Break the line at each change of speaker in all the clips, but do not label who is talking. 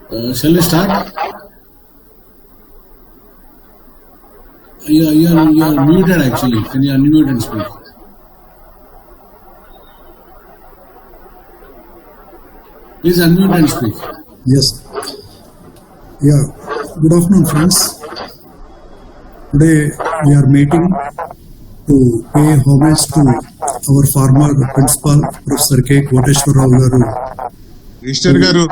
Shall we start? You are muted actually. Can you unmute and speak? Please unmute and speak.
Yes. Yeah. Good afternoon, friends. Today we are meeting to pay homage to our former principal, Professor Koteswara garu.
Mr. Garu,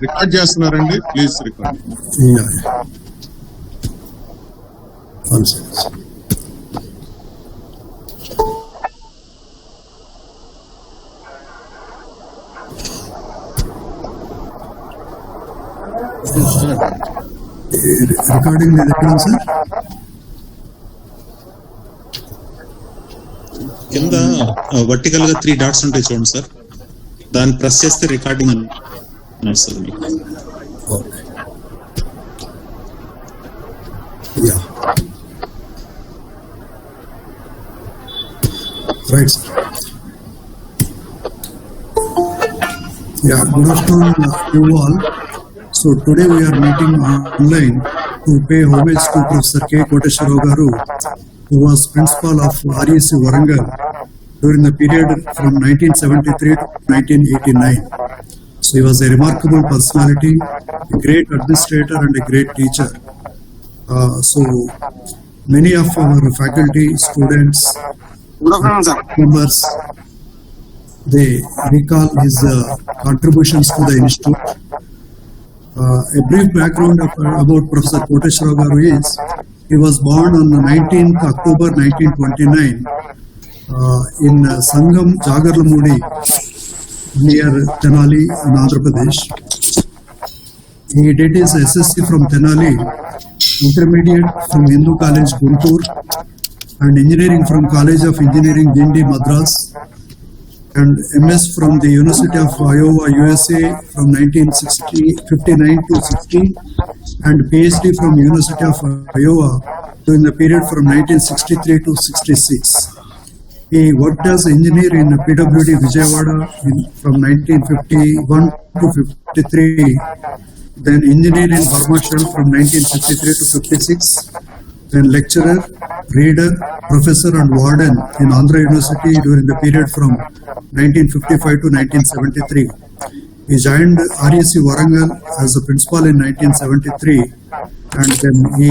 record చేస్తున్నారండి, please record.
Yeah. One second. Recording the record, sir.
కింద vertical గా 3 dots ఉంటాయి చూడండి sir, దాన్ని press చేస్తే recording అని sir మీకు.
Yeah. Right, sir. Yeah, good afternoon to all. So today we are meeting online to pay homage to Professor Koteswara garu, who was principal of REC Warangal during the period from 1973 to 1989. So he was a remarkable personality, a great administrator and a great teacher. So many of our faculty, students, members, they recall his contributions to the institute. A brief background about Professor Koteswara garu is he was born on 19th October 1929 in Sangam, Jagarlamudi, near Tenali in Andhra Pradesh. He did his SSC from Tenali, intermediate from Hindu College, Guntur, and engineering from College of Engineering, Gindi, Madras, and MS from the University of Iowa, USA from 1959 to 60, and PhD from University of Iowa during the period from 1963 to 66. He worked as engineer in PWD Vijayawada from 1951 to 53, then engineer in Barmashal from 1953 to 56, then lecturer, reader, professor and warden in Andhra University during the period from 1955 to 1973. He joined REC Warangal as a principal in 1973, and then he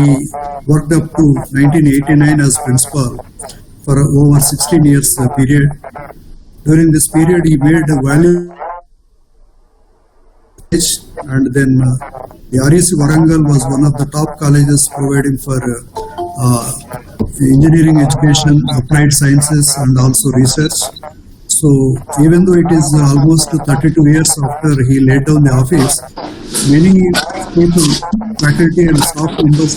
worked up to 1989 as principal for over 16 years period. During this period, he made a value, and then the REC Warangal was one of the top colleges providing for engineering education, applied sciences and also research. So even though it is almost 32 years after he laid down the office, many people, faculty and staff members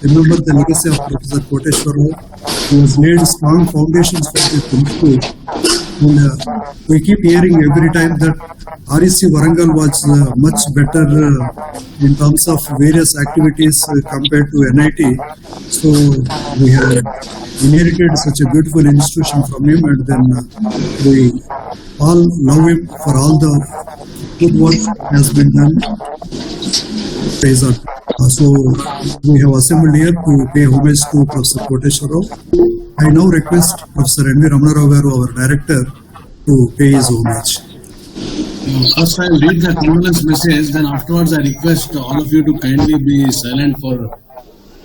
remember the legacy of Professor Koteswara, who has laid strong foundations for this institute. And we keep hearing every time that REC Warangal was much better in terms of various activities compared to NIT. So we have inherited such a beautiful institution from him, and then we all love him for all the good work that has been done. So we have assembled here to pay homage to Professor Koteswara. I now request Professor N.V. Ramanarao garu, our director, to pay his homage.
First I will read the condolence message, then afterwards I request all of you to kindly be silent for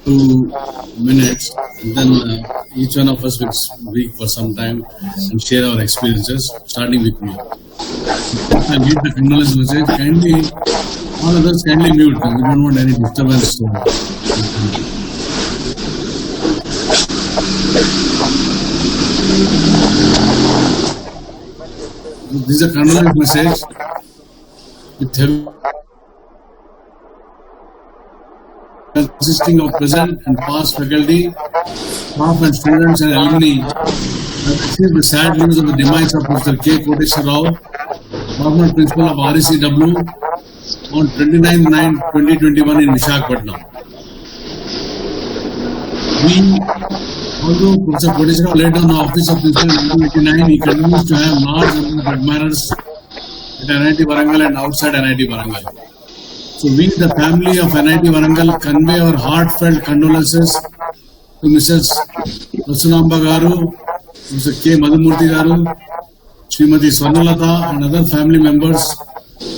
2 minutes, and then each one of us will speak for some time and share our experiences, starting with me. I read the condolence message. Kindly, all others kindly mute. We don't want any disturbance. This is a condolence message with consisting of present and past faculty, staff and students and alumni. I received the sad news of the demise of Professor K. Koteswara, former principal of RECW, on 29/9/2021 in Visakhapatnam. Although Professor Koteswara laid down the office of principal in 1989, he continues to have large number of admirers at NIT Warangal and outside NIT Warangal. So we, the family of NIT Warangal, convey our heartfelt condolences to Mrs. Vasunamba Garu, Mr. K. Madhumurthy Garu, Srimati Swarnalata and other family members.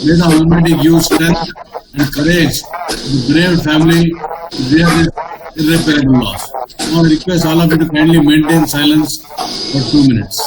May the Almighty give strength and courage to the brave family to bear this irreparable loss. Now I request all of you to kindly maintain silence for 2 minutes.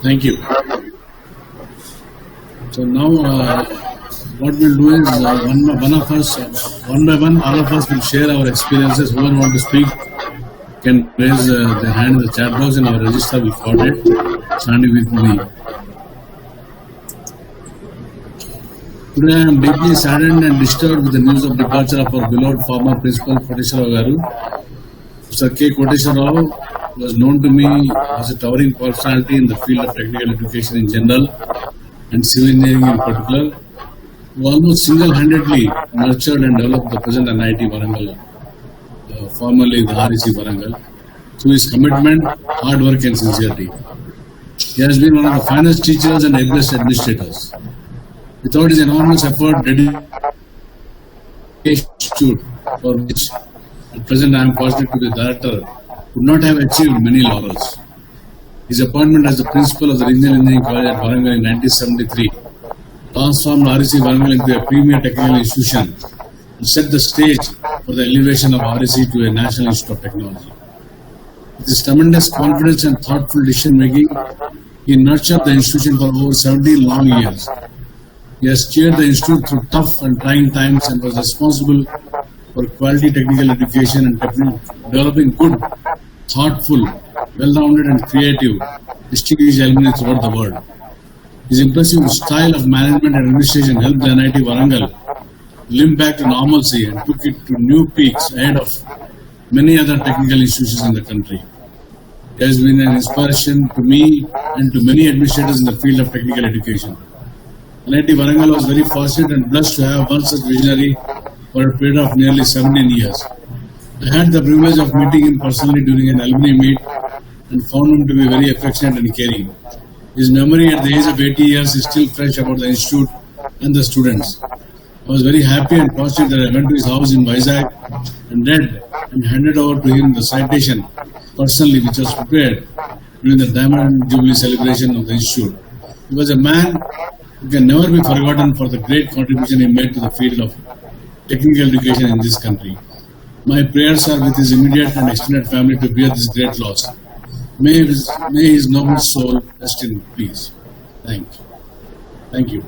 Thank you. So now what we'll do is one by one, all of us will share our experiences. Whoever want to speak can raise their hand in the chat box and our register will coordinate. Standing with me. Today I am deeply saddened and disturbed with the news of departure of our beloved former principal Koteswara Garu. Mr. K. Koteswara was known to me as a towering personality in the field of technical education in general and civil engineering in particular, who almost single-handedly nurtured and developed the present NIT Warangal, formerly the REC Warangal, through his commitment, hard work and sincerity. He has been one of the finest teachers and ablest administrators. Without his enormous effort, dedication, for which at present I am fortunate to be the director, would not have achieved many laurels. His appointment as the principal of the Regional Engineering College at Warangal in 1973 transformed REC Warangal into a premier technical institution and set the stage for the elevation of REC to a National Institute of Technology. With his tremendous confidence and thoughtful decision making, he nurtured the institution for over 17 long years. He has steered the institute through tough and trying times and was responsible for quality technical education and developing good, thoughtful, well-rounded and creative, distinguished alumni throughout the world. His impressive style of management and administration helped the NIT Warangal limp back to normalcy and took it to new peaks ahead of many other technical institutions in the country. He has been an inspiration to me and to many administrators in the field of technical education. NIT Warangal was very fortunate and blessed to have one such visionary for a period of nearly 17 years. I had the privilege of meeting him personally during an alumni meet and found him to be very affectionate and caring. His memory at the age of 80 years is still fresh about the institute and the students. I was very happy and positive that I went to his house in Vizag and read and handed over to him the citation personally which was prepared during the Diamond Jubilee celebration of the institute. He was a man who can never be forgotten for the great contribution he made to the field of technical education in this country. My prayers are with his immediate and extended family to bear this great loss. May his noble soul rest in peace. Thank you. Thank you.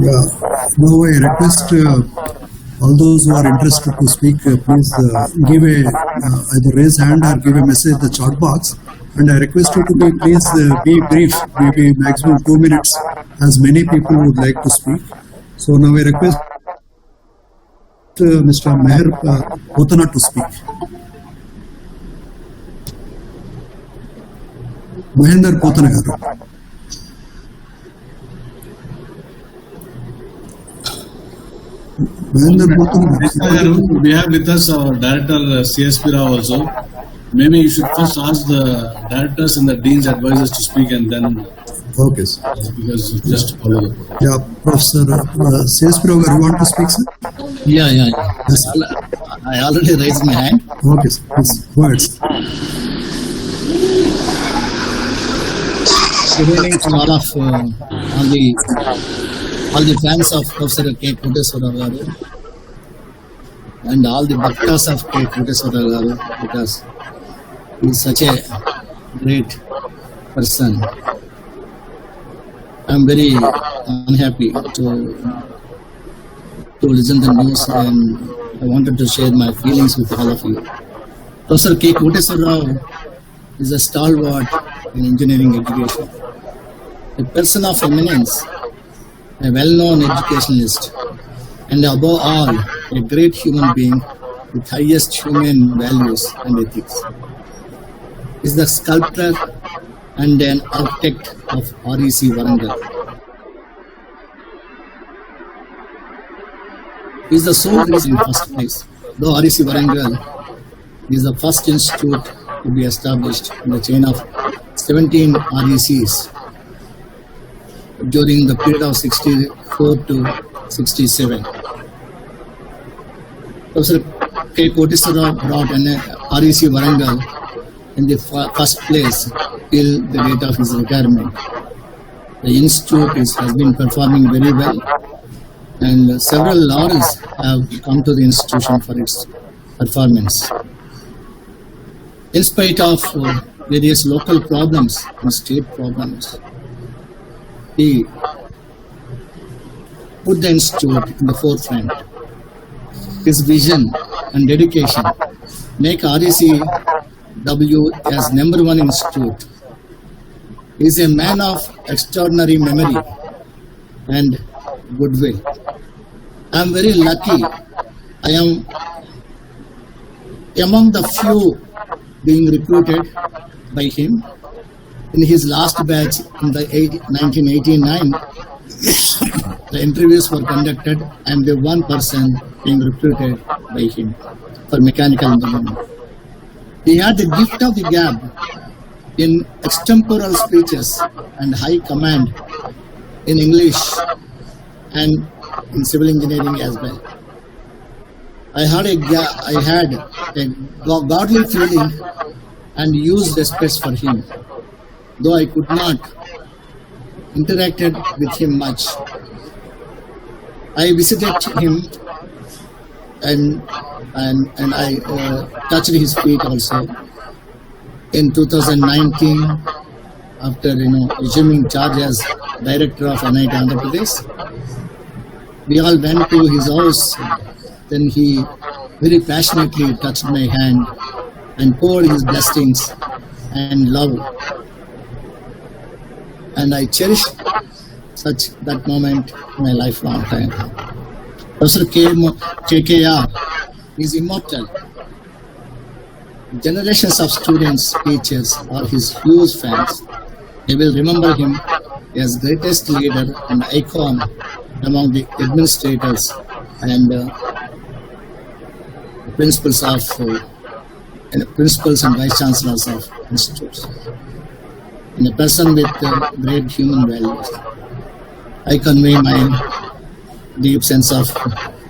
Yeah. Now I request all those who are interested to speak, please give either raise hand or give a message in the chat box. And I request you to please be brief, maybe maximum 2 minutes, as many people would like to speak. So now I request Mr. Meher Kotha to speak. Mahendra Kotha garu.
We have with us our director CSP Rao also. Maybe you should first ask the directors and the dean's advisors to speak and then.
Okay, sir.
Because just follow the protocol.
Yeah, Professor CSP Rao, you want to speak, sir?
Yeah.
Yes.
I already raised my hand.
Okay, sir. Please, go ahead, sir.
Good evening to all the fans of Professor K. Koteswara garu and all the bhaktas of K. Koteswara garu, because he is such a great person. I am very unhappy to listen to the news, and I wanted to share my feelings with all of you. Professor K. Koteswara is a stalwart in engineering education, a person of eminence, a well-known educationalist, and above all, a great human being with highest human values and ethics. He is the sculptor and an architect of REC Warangal. He is the sole reason in first place. Though REC Warangal is the first institute to be established in the chain of 17 RECs during the period of 64 to 67. Professor K. Koteswara brought an REC Warangal in the first place till the date of his retirement. The institute has been performing very well, and several laurels have come to the institution for its performance. In spite of various local problems and state problems, he put the institute in the forefront. His vision and dedication make RECW as #1 institute. He is a man of extraordinary memory and goodwill. I am very lucky. I am among the few being recruited by him. In his last batch in the 1989, the interviews were conducted. I am the one person being recruited by him for mechanical engineering. He had the gift of the gab in extemporal speeches and high command in English and in civil engineering as well. I had a godly feeling and used respect for him, though I could not interacted with him much. I visited him and I touched his feet also. In 2019, after assuming charge as director of NITW Andhra Pradesh, we all went to his house. Then he very passionately touched my hand and poured his blessings and love. And I cherish that moment in my lifelong time. Professor KKR is immortal. Generations of students, teachers are his huge fans. They will remember him as greatest leader and icon among the administrators and principals and vice chancellors of institutes. And a person with great human values. I convey my deep sense of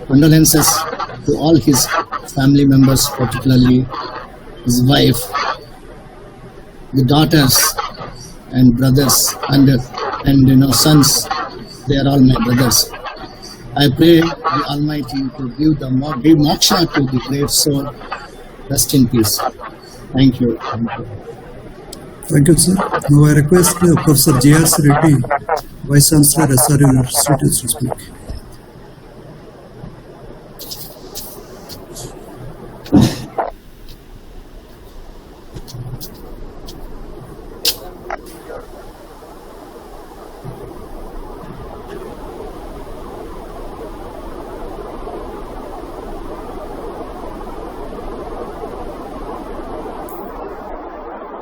condolences to all his family members, particularly his wife, the daughters, and brothers and sons. They are all my brothers. I pray the Almighty to give moksha to the great soul. Rest in peace. Thank you.
Thank you, sir. Now I request Professor J.R.C. Reddy, Vice Chancellor, SRU University, to speak.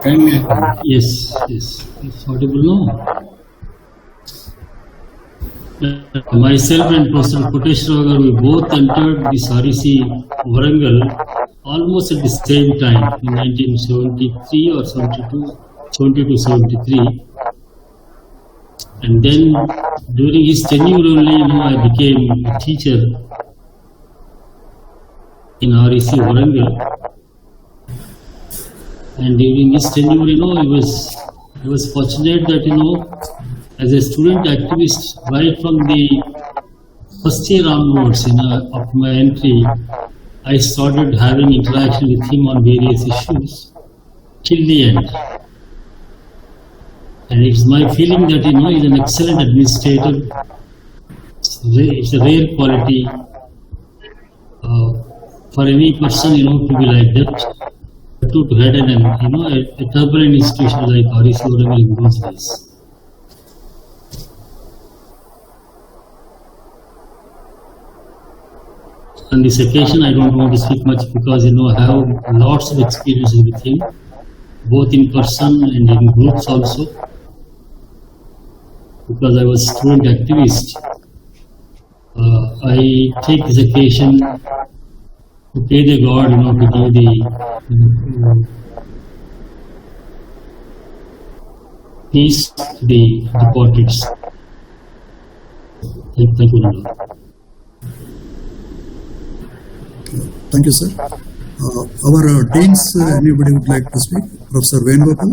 Kindly.
Yes, it's audible now. Myself and Professor Koteswara, we both entered this REC Warangal almost at the same time in 1973 or 72, 73. And then during his tenure only, I became a teacher in REC Warangal. And during his tenure, I was fortunate that, as a student activist, right from the first year onwards, of my entry, I started having interaction with him on various issues till the end. And it's my feeling that, he's an excellent administrator. It's a rare quality for any person, to be like that. To head a turbulent institution like REC Warangal in those days. On this occasion, I don't want to speak much because I have lots of experiences with him, both in person and in groups also. Because I was student activist, I take this occasion to pray the God, to give the peace to the deported. Thank you, Lord.
Thank you, sir. Our deans, anybody would like to speak? Professor Venugopal?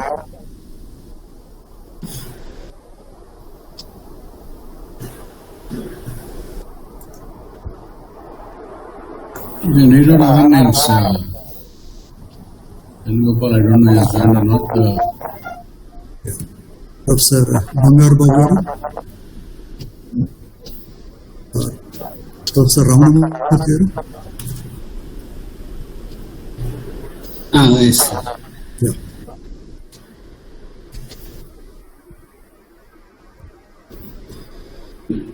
You needed other names. Venugopal, I don't know if he's joined or not.
Professor Bangar Babu? Professor Ramanamurthy?
Yes.
Yeah.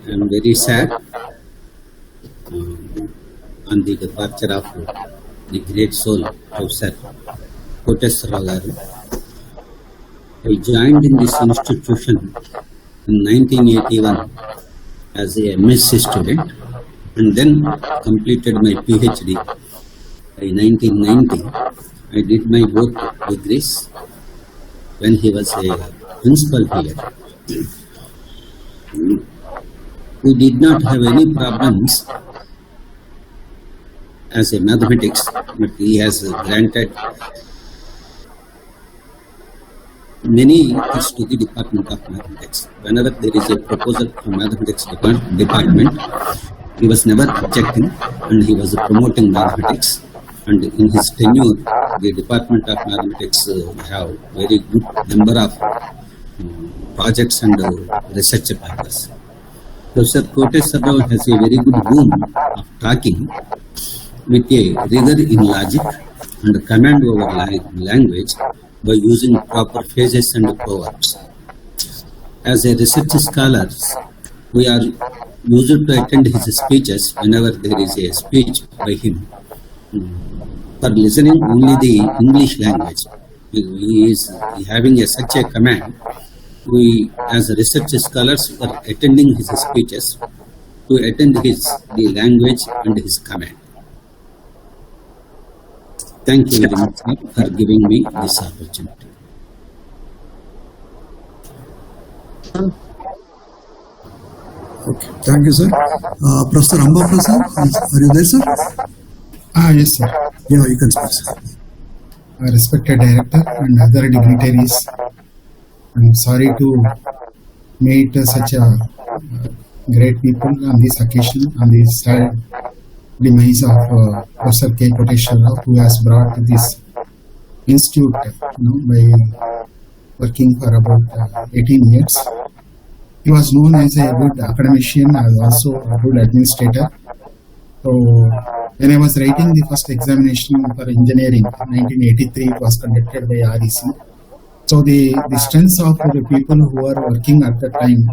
I'm very sad on the departure of the great soul, Professor Koteswara. I joined in this institution in 1981 as a MSc student and then completed my PhD by 1990. I did my both degrees when he was a principal here. We did not have any problems as a mathematics, but he has granted many things to the Department of Mathematics. Whenever there is a proposal from Mathematics department, he was never objecting and he was promoting mathematics. And in his tenure, the Department of Mathematics have very good number of projects and research papers. Professor Koteswara has a very good room of talking with a rigor in logic and command over language by using proper phrases and proverbs. As a research scholar, we are used to attend his speeches whenever there is a speech by him. For listening only the English language, he is having such a command. We, as research scholars, are attending his speeches to attend the language and his command. Thank you very much for giving me this opportunity.
Okay, thank you, sir. Professor Amba Prasad, are you there, sir?
Yes, sir.
Yeah, you can speak, sir.
Respected director and other dignitaries, I'm sorry to meet such a great people on this occasion, on this sad demise of Professor K. Koteswara, who has brought this institute by working for about 18 years. He was known as a good academician and also a good administrator. So when I was writing the first examination for engineering in 1983, it was conducted by REC. So the strength of the people who were working at that time,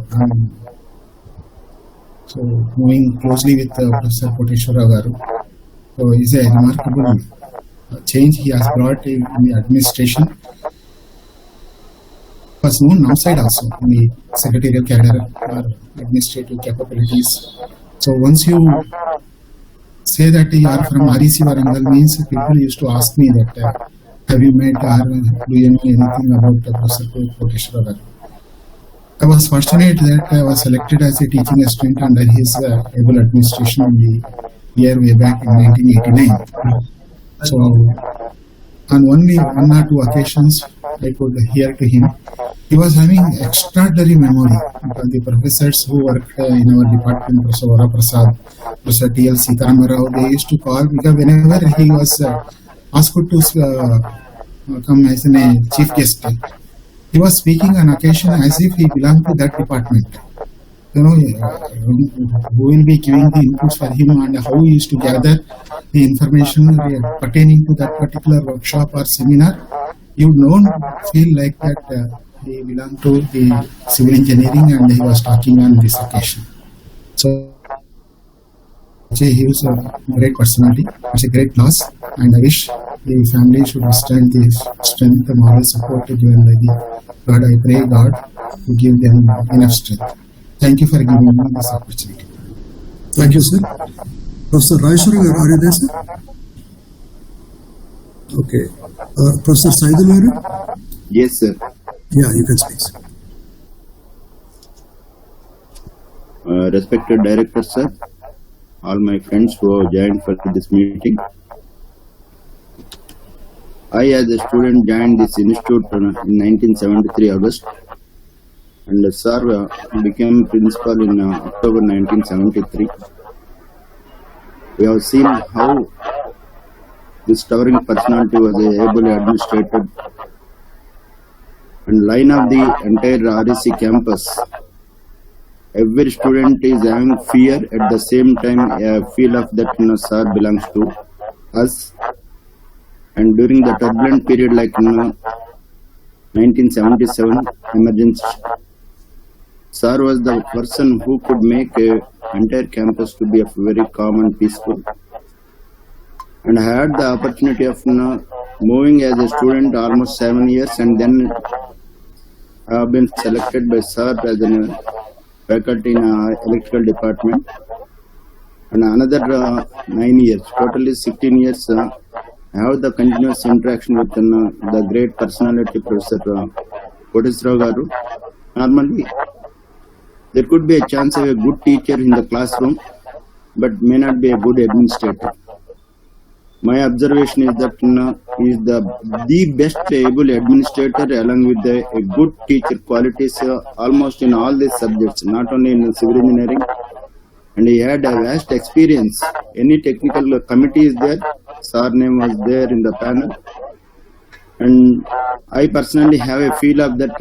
so moving closely with Professor Koteswara Garu, so is a remarkable change he has brought in the administration. Was known outside also in the secretarial cadre or administrative capabilities. So once you say that you are from REC Warangal means people used to ask me that have you met or do you know anything about Professor Koteswara? I was fortunate that I was selected as a teaching assistant under his able administration in the year way back in 1989. So on only one or two occasions I could hear to him. He was having extraordinary memory. The professors who worked in our department, Professor Vara Prasad, Professor T.L. Sitaramara, they used to call because whenever he was asked to come as a chief guest, he was speaking on occasion as if he belonged to that department. Who will be giving the inputs for him and how he used to gather the information pertaining to that particular workshop or seminar. You don't feel like that he belonged to the civil engineering and he was talking on this occasion. So he was a great personality. It's a great loss, and I wish the family should withstand the strength and moral support given by the God. I pray God to give them enough strength. Thank you for giving me this opportunity.
Thank you, sir. Professor Raishwara, are you there, sir? Okay. Professor Saidul, are you?
Yes, sir.
Yeah, you can speak, sir.
Respected Director, sir, all my friends who have joined for this meeting. I, as a student, joined this institute in 1973 August, and sir became principal in October 1973. We have seen how this towering personality was ably administrated, and line of the entire REC campus. Every student is having fear, at the same time a feel of that sir belongs to us. And during the turbulent period like 1977 emergency, sir was the person who could make entire campus to be very calm and peaceful. And I had the opportunity of moving as a student almost 7 years, and then I have been selected by sir as a faculty in electrical department, and another 9 years, totally 16 years. I have the continuous interaction with the great personality, Professor Koteswara Garu. Normally, there could be a chance of a good teacher in the classroom, but may not be a good administrator. My observation is that he is the best able administrator along with a good teacher qualities almost in all these subjects, not only in civil engineering. And he had a vast experience. Any technical committee is there, sir name was there in the panel. And I personally have a feel of that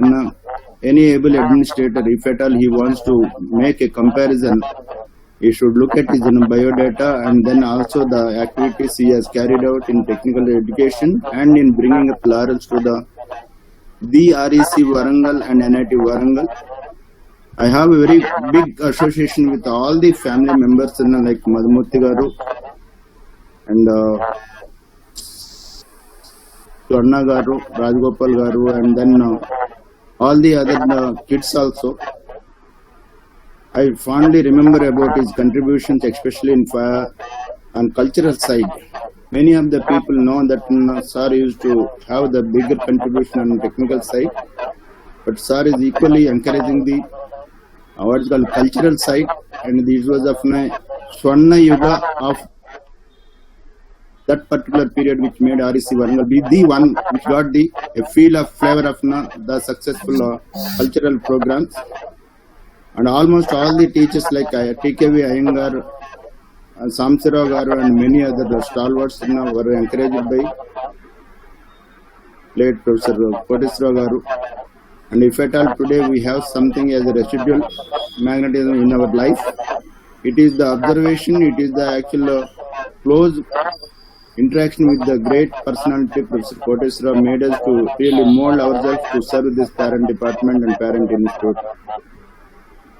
any able administrator, if at all he wants to make a comparison, he should look at his biodata and then also the activities he has carried out in technical education and in bringing up laurels to the REC Warangal and NITW Warangal. I have a very big association with all the family members like Madhumurthy Garu and Swarna Garu, Rajgopal Garu, and then all the other kids also. I fondly remember about his contributions, especially on cultural side. Many of the people know that sir used to have the bigger contribution on technical side, but sir is equally encouraging the what's called cultural side, and this was of Swarna Yuga of that particular period which made REC Warangal be the one which got the flavor of the successful cultural programs. And almost all the teachers like TKV Iyengar, Samsirao Garu and many other stalwarts were encouraged by late Professor Koteswara Garu. And if at all today we have something as a residual magnetism in our life, it is the observation, it is the actual close interaction with the great personality Professor Koteswara made us to really mold ourselves to serve this parent department and parent institute.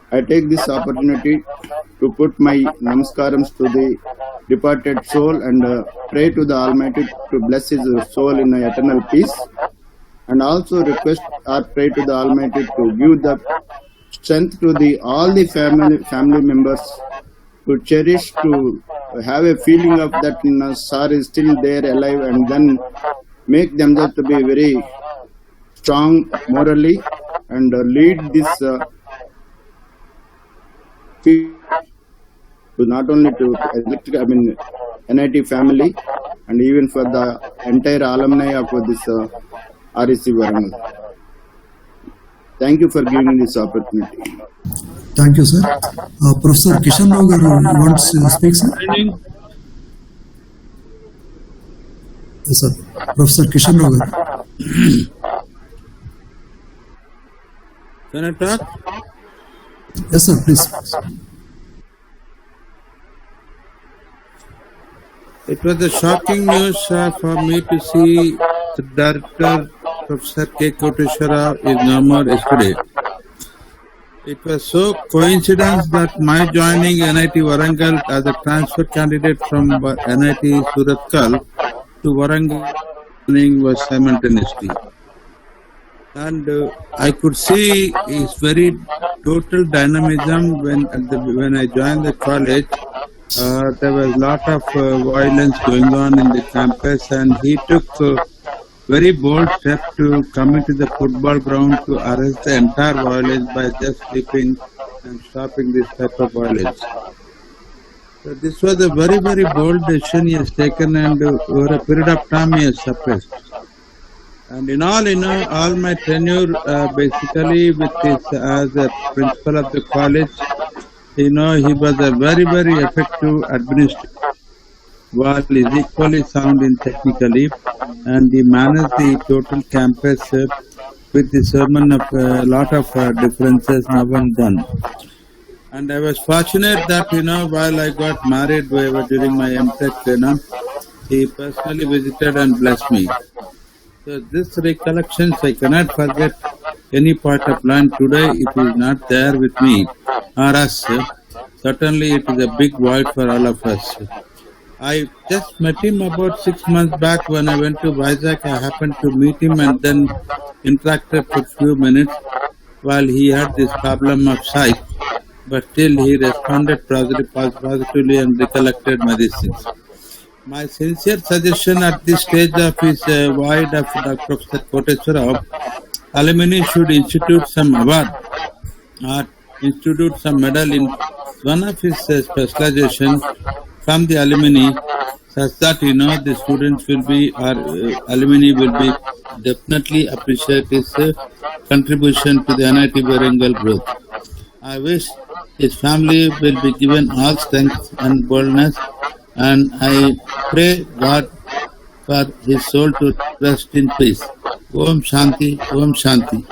I take this opportunity to put my namaskarams to the departed soul and pray to the Almighty to bless his soul in eternal peace, and also request or pray to the Almighty to give the strength to all the family members to cherish, to have a feeling of that Sir is still there alive, and then make themselves to be very strong morally and lead this to not only to NIT family and even for the entire alumni of this REC Warangal. Thank you for giving me this opportunity.
Thank you, sir. Professor Kishan Rao Garu wants to speak, sir. Yes, sir. Professor Kishan Rao Garu.
Can I talk?
Yes, sir, please.
It was a shocking news for me to see the director, Professor K. Koteswara, is no more yesterday. It was so coincidence that my joining NIT Warangal as a transfer candidate from NIT Suratkal to Warangal was simultaneously. And I could see his very total dynamism when I joined the college. There was a lot of violence going on in the campus, and he took very bold step to come into the football ground to arrest the entire violence by just sleeping and stopping this type of violence. So this was a very, very bold decision he has taken, and over a period of time he has suppressed. And in all, all my tenure basically with his as a principal of the college, he was a very, very effective administrator. While he is equally sound in technically, and he managed the total campus with the sermon of a lot of differences now and then. And I was fortunate that, while I got married during my MTech, he personally visited and blessed me. So this recollections I cannot forget any part of land today if he is not there with me or us. Certainly it is a big void for all of us. I just met him about 6 months back when I went to Vizag. I happened to meet him and then interacted for a few minutes while he had this problem of sight. But still he responded positively and recollected my things. My sincere suggestion at this stage of his void of Professor Koteswara, alumni should institute some award or institute some medal in one of his specialization from the alumni, such that the students will be or alumni will be definitely appreciate his contribution to the NIT Warangal growth. I wish his family will be given all strength and boldness, and I pray God for his soul to rest in peace. Om Shanti, Om Shanti.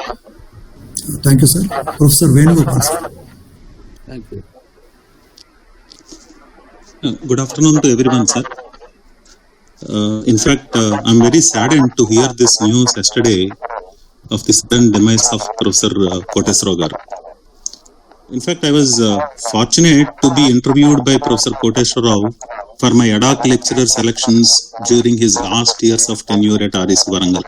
Thank you, sir. Professor Venugopal, sir.
Thank you.
Good afternoon to everyone, sir. In fact, I'm very saddened to hear this news yesterday of the sudden demise of Professor Koteswara. In fact, I was fortunate to be interviewed by Professor Koteswara for my ad hoc lecturer selections during his last years of tenure at REC Warangal.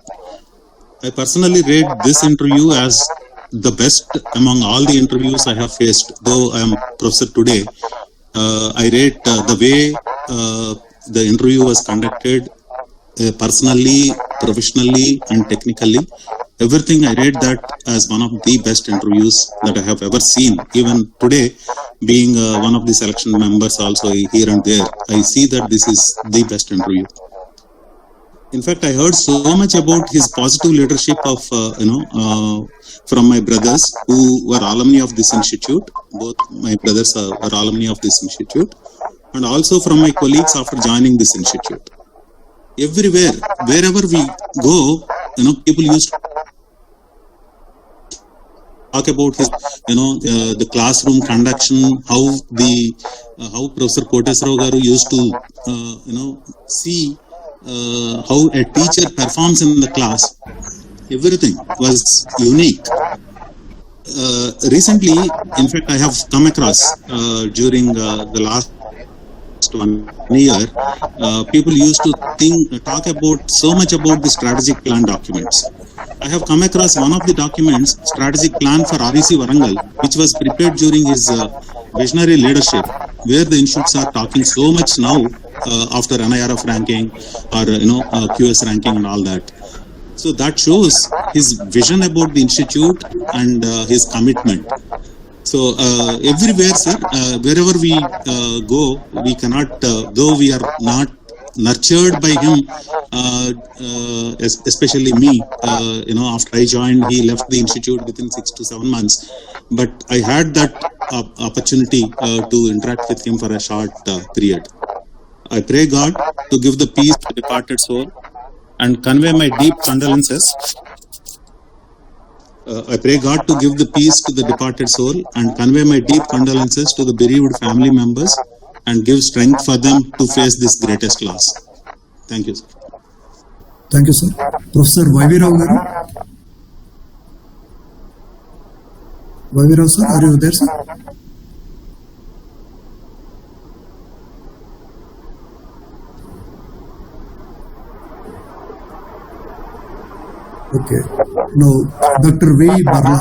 I personally rate this interview as the best among all the interviews I have faced. Though I am professor today, I rate the way the interview was conducted personally, professionally and technically everything I rate that as one of the best interviews that I have ever seen. Even today, being one of the selection members also here and there, I see that this is the best interview. In fact, I heard so much about his positive leadership of, from my brothers who were alumni of this institute. Both my brothers are alumni of this institute, and also from my colleagues after joining this institute. Everywhere, wherever we go, people used to talk about his, the classroom conduction, how Professor Koteswara garu used to, see how a teacher performs in the class. Everything was unique. Recently, in fact, I have come across during the last 1 year, people used to talk about so much about the strategic plan documents. I have come across one of the documents, strategic plan for REC Warangal, which was prepared during his visionary leadership, where the institutes are talking so much now after NIRF ranking or QS ranking and all that. So that shows his vision about the institute and his commitment. So everywhere, sir, wherever we go, we cannot, though we are not nurtured by him, especially me, after I joined, he left the institute within 6 to 7 months. But I had that opportunity to interact with him for a short period. I pray God to give the peace to the departed soul and convey my deep condolences. I pray God to give the peace to the departed soul and convey my deep condolences to the bereaved family members and give strength for them to face this greatest loss. Thank you, sir.
Thank you, sir. Professor YV Rao garu. YV Rao, sir, are you there, sir? Okay. Now, Dr. V. Barla.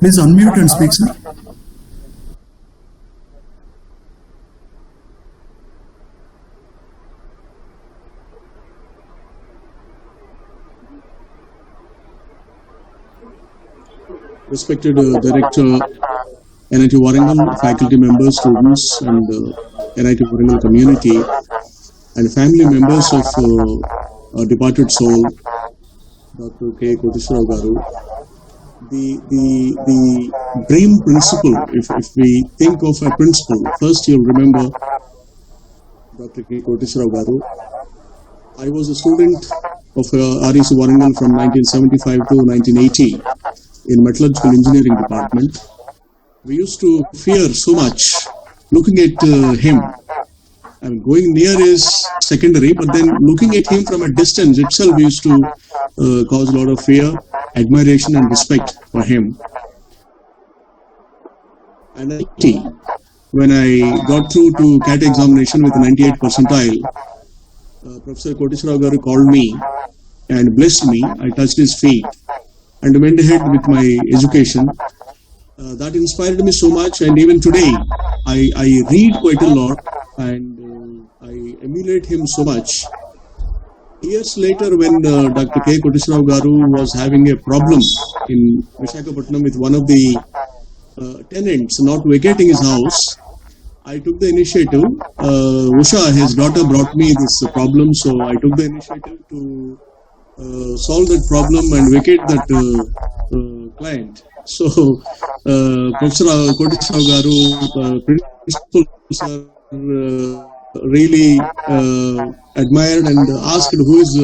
Please unmute and speak, sir.
Respected Director, NITW Warangal, faculty members, students, and NITW Warangal community, and family members of our departed soul, Dr. K. Koteswara garu. The dream principle, if we think of a principle, first you'll remember Dr. K. Koteswara garu. I was a student of REC Warangal from 1975 to 1980 in Metallurgical Engineering Department. We used to fear so much looking at him. I mean, going near is secondary, but then looking at him from a distance itself used to cause a lot of fear, admiration and respect for him. And when I got through to CAT examination with 98 percentile, Professor Koteswara garu called me and blessed me. I touched his feet and went ahead with my education. That inspired me so much, and even today I read quite a lot and I emulate him so much. Years later, when Dr. K. Koteswara garu was having a problem in Visakhapatnam with one of the tenants not vacating his house, I took the initiative. Usha, his daughter, brought me this problem, so I took the initiative to solve that problem and vacate that client. So, Professor Koteswara garu principals are really admired and asked who is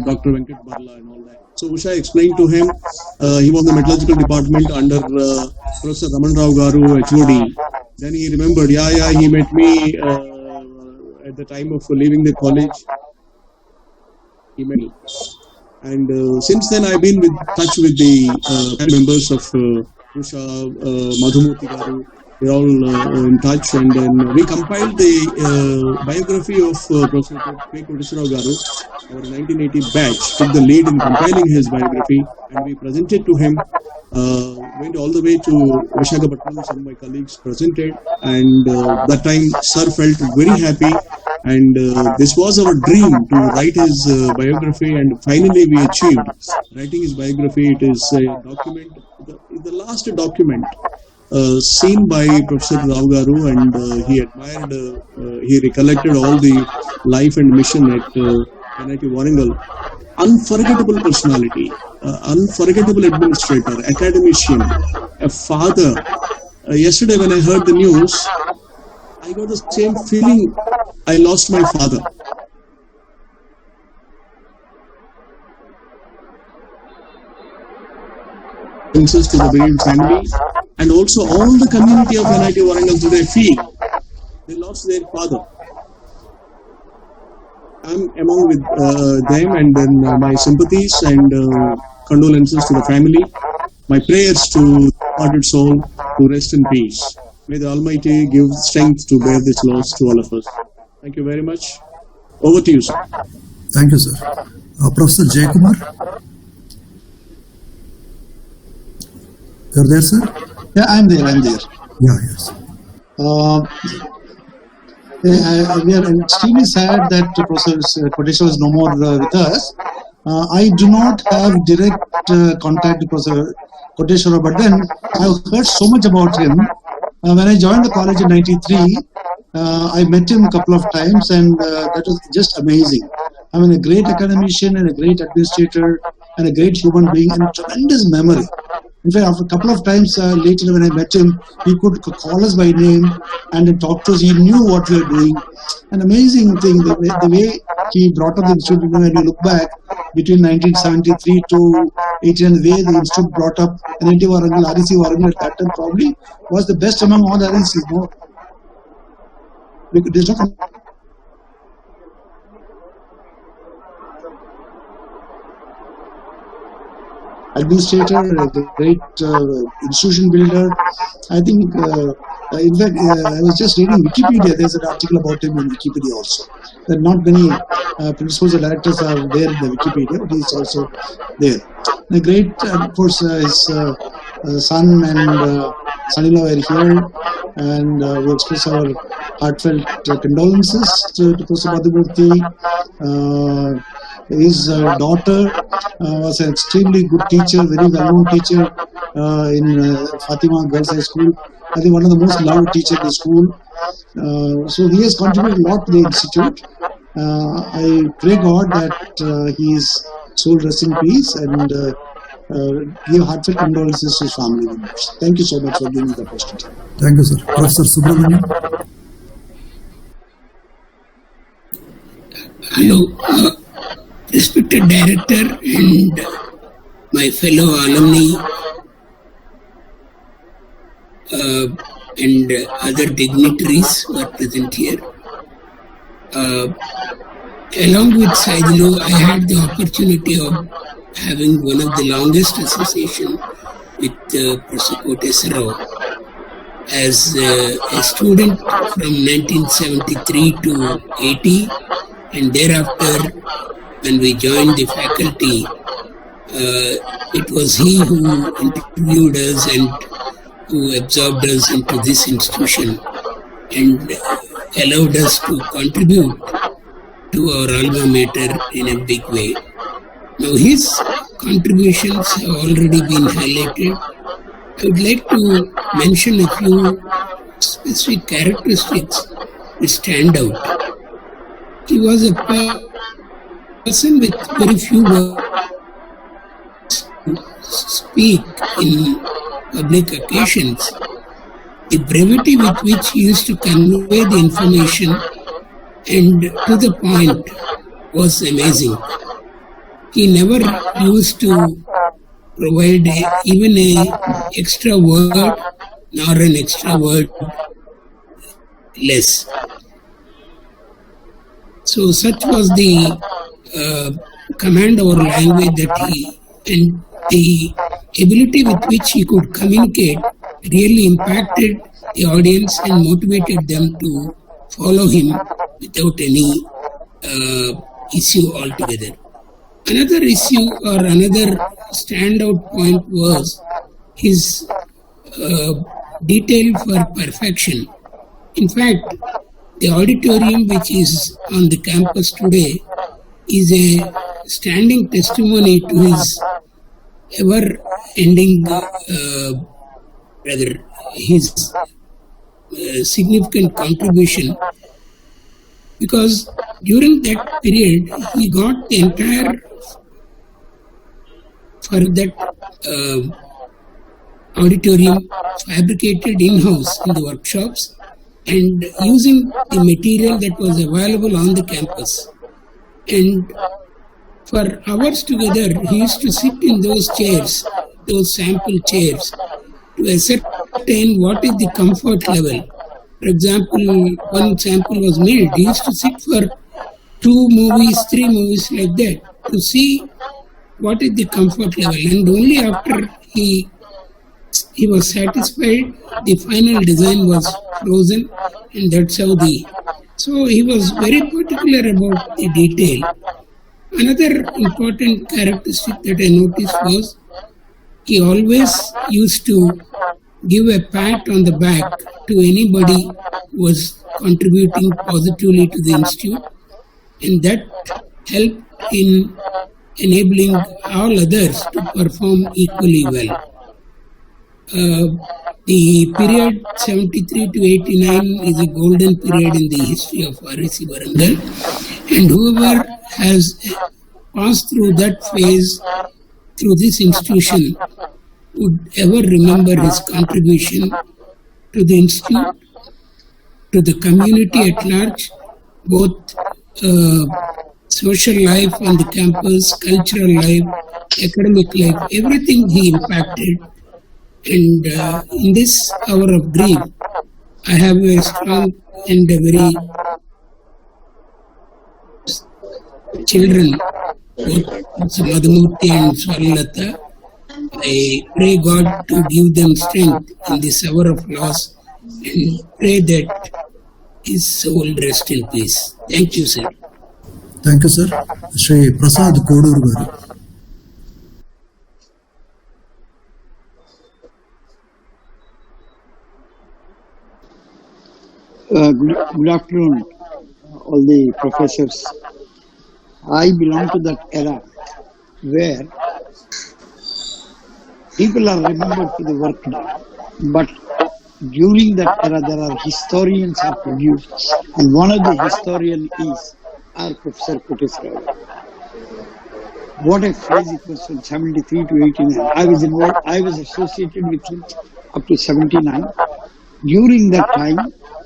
Dr. Venkat Barla and all that. So Usha explained to him, he was in the metallurgical department under Professor Raman Rao garu, HOD. Then he remembered, he met me at the time of leaving the college. He met me. And since then I've been in touch with the members of Usha, Madhumurthy garu. We're all in touch, and then we compiled the biography of Professor K. Koteswara garu. Our 1980 batch took the lead in compiling his biography, and we presented to him. Went all the way to Visakhapatnam. Some of my colleagues presented, and that time sir felt very happy, and this was our dream to write his biography, and finally we achieved writing his biography. It is a document, the last document seen by Professor Rao Garu, and he admired, he recollected all the life and mission at NIT Warangal. Unforgettable personality, unforgettable administrator, academician, a father. Yesterday when I heard the news, I got the same feeling. I lost my father. To the bereaved family, and also all the community of NIT Warangal today feel they lost their father. I'm among with them, and then my sympathies and condolences to the family. My prayers to the departed soul to rest in peace. May the Almighty give strength to bear this loss to all of us. Thank you very much. Over to you, sir.
Thank you, sir. Professor Jayakumar. You're there, sir?
Yeah, I'm there.
Yeah, yes.
We are extremely sad that Professor Koteswara is no more with us. I do not have direct contact with Professor Koteswara, but then I've heard so much about him. When I joined the college in '93, I met him a couple of times, and that was just amazing. I mean, a great academician and a great administrator and a great human being and a tremendous memory. In fact, after a couple of times later when I met him, he could call us by name and talk to us. He knew what we were doing. An amazing thing, the way he brought up the institute. When you look back between 1973 to 18, the way the institute brought up NIT Warangal, REC Warangal at that time probably was the best among all the RECs. No? There's no administrator, a great institution builder. I think, in fact, I was just reading Wikipedia. There's an article about him in Wikipedia also. There are not many principals or directors are there in the Wikipedia, but he's also there. The great, of course, his son and son-in-law are here, and we express our heartfelt condolences to Professor Madhumurthy. His daughter was an extremely good teacher, very well-known teacher in Fatima Girls High School. I think one of the most loved teachers in the school. So he has contributed a lot to the institute. I pray God that his soul rests in peace, and give heartfelt condolences to his family members. Thank you so much for giving me the opportunity.
Thank you, sir. Professor Subramanian.
Hello. Respected director and my fellow alumni and other dignitaries who are present here. Along with Saidulu, I had the opportunity of having one of the longest association with Professor Koteswara as a student from 1973 to 80, and thereafter when we joined the faculty, it was he who interviewed us and who absorbed us into this institution and allowed us to contribute to our alma mater in a big way. Now his contributions have already been highlighted. I would like to mention a few specific characteristics which stand out. He was a person with very few words to speak in public occasions. The brevity with which he used to convey the information and to the point was amazing. He never used to provide even an extra word nor an extra word less. So such was the command over language that and the ability with which he could communicate really impacted the audience and motivated them to follow him without any issue altogether. Another issue or another standout point was his detail for perfection. In fact, the auditorium which is on the campus today is a standing testimony to his ever-ending, his significant contribution, because during that period he got the entire for that auditorium fabricated in-house in the workshops and using the material that was available on the campus. And for hours together, he used to sit in those chairs, those sample chairs, to ascertain what is the comfort level. For example, one sample was made, he used to sit for 2 movies, 3 movies like that to see what is the comfort level. And only after he was satisfied, the final design was frozen, and that's how so he was very particular about the detail. Another important characteristic that I noticed was he always used to give a pat on the back to anybody who was contributing positively to the institute, and that helped in enabling all others to perform equally well. The period 73 to 89 is a golden period in the history of REC Warangal, and whoever has passed through that phase through this institution would ever remember his contribution to the institute, to the community at large, both social life on the campus, cultural life, academic life, everything he impacted. And in this hour of grief, I have a strong and a very children, both Madhumurti and Swarlata. I pray God to give them strength in this hour of loss and pray that his soul rest in peace. Thank you, sir.
Thank you, sir. Shri Prasad Kodur garu.
Good afternoon, all the professors. I belong to that era where people are remembered for the work done. But during that era, there are historians are produced, and one of the historians is our Professor Koteswara. What a phase it was from 73 to 89. I was involved, I was associated with him up to 79. During that time,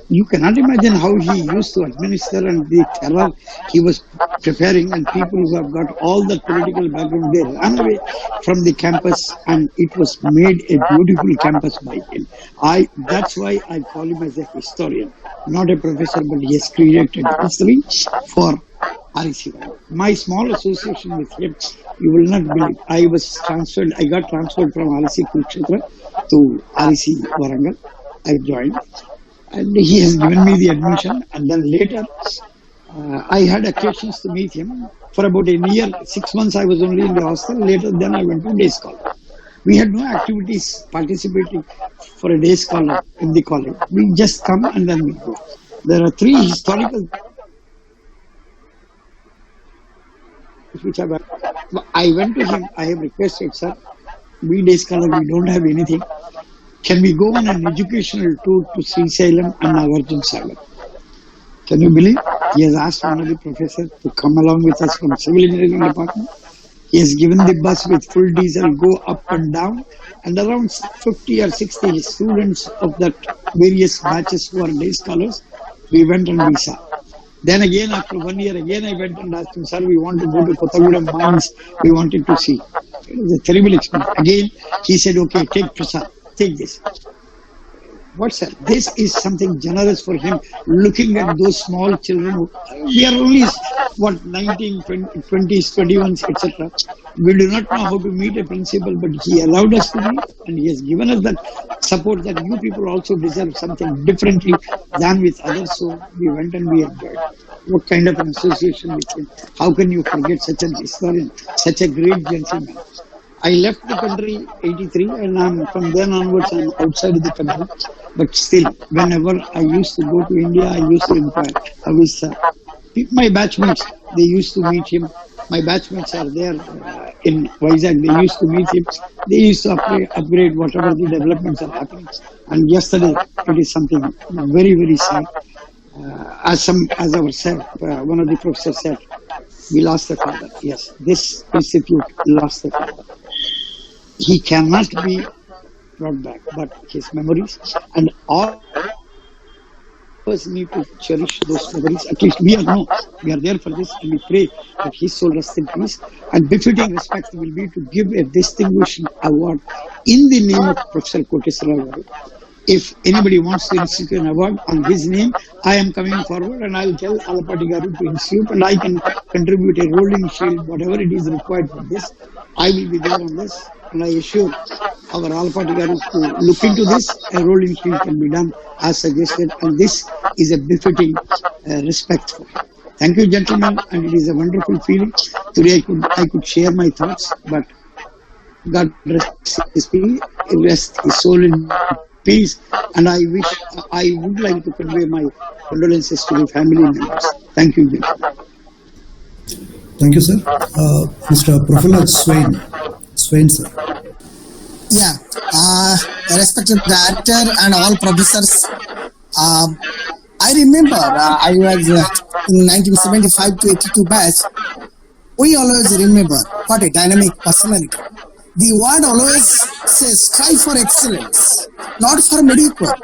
you cannot imagine how he used to administer and the terror he was preparing, and people who have got all the political background, they ran away from the campus, and it was made a beautiful campus by him. That's why I call him as a historian, not a professor, but he has created history for REC. My small association with him, you will not believe, I got transferred from REC Koteswara to REC Warangal. I joined. And he has given me the admission, and then later I had occasions to meet him. For about a year, 6 months I was only in the hostel. Later then I went to day scholar. We had no activities participating for a day scholar in the college. We just come and then we go. There are 3 historical which I went to him. I have requested, sir, we day scholar, we don't have anything. Can we go on an educational tour to Sri Salem and Nagarjuna Sagar? Can you believe? He has asked one of the professors to come along with us from Civil Engineering Department. He has given the bus with full diesel, go up and down, and around 50 or 60 students of that various batches who are day scholars, we went and we saw. Then again, after 1 year, again I went and asked him, sir, we want to go to Kotha mines, we wanted to see. It was a terrible experience. Again, he said, okay, take Prasad. Take this. What, sir? This is something generous for him, looking at those small children. We are only, 19, 20s, 21s, etc. We do not know how to meet a principal, but he allowed us to meet, and he has given us that support that you people also deserve something differently than with others. So we went and we enjoyed. What kind of an association with him? How can you forget such a historian, such a great gentleman? I left the country 83, and from then onwards I'm outside the country. But still, whenever I used to go to India, I used to inquire how is my batchmates. They used to meet him. My batchmates are there in Vizag. They used to meet him. They used to upgrade whatever the developments are happening. And yesterday, it is something very, very sad. As one of the professors said, we lost the father. Yes, this institute lost the father. He cannot be brought back, but his memories and all of us need to cherish those memories. At least we are there for this, and we pray that his soul rests in peace. And befitting respect will be to give a distinguished award in the name of Professor Koteswara. If anybody wants to institute an award on his name, I am coming forward and I will tell Alapati Garu to institute, and I can contribute a rolling shield, whatever it is required for this. I will be there on this, and I assure our Alapati Garu to look into this. A rolling shield can be done as suggested, and this is a befitting respect for him. Thank you, gentlemen, and it is a wonderful feeling. Today I could share my thoughts, but God rest his soul in peace, and I would like to convey my condolences to the family members. Thank you.
Thank you, sir. Mr. Professor Swain, sir.
Yeah, respected director and all professors. I remember I was in 1975 to 82 batch. We always remember what a dynamic personality. The word always says strive for excellence, not for mediocre.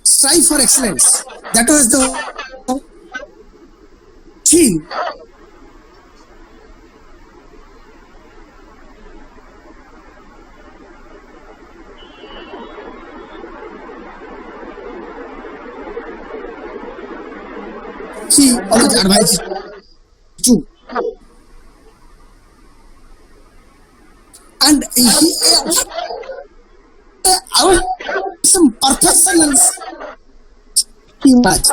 Strive for excellence. That was the theme. He always advised to. And some professionals he was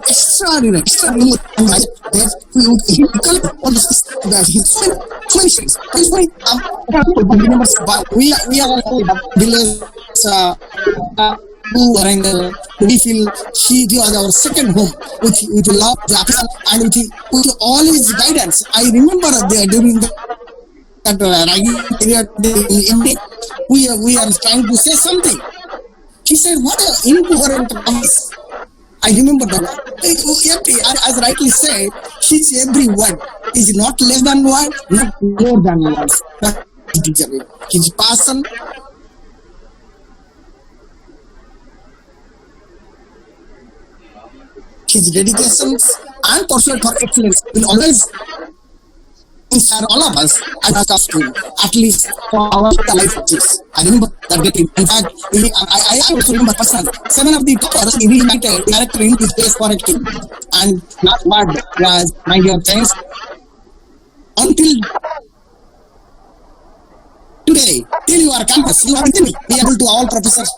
extraordinary. We are we feel he was our second home with love and with all his guidance. I remember during that period in India, we are trying to say something. He said, what an incoherent promise. I remember that. As rightly said, his every word is not less than word, not more than words. But his passion, his dedications and pursuit for excellence will always inspire all of us as a customer, at least for our life objectives. I remember that getting. In fact, I also remember personally, 7 of the toppers invited director in his place for a team. And last word was, my dear friends, until today, till you are campus, you are be able to all professors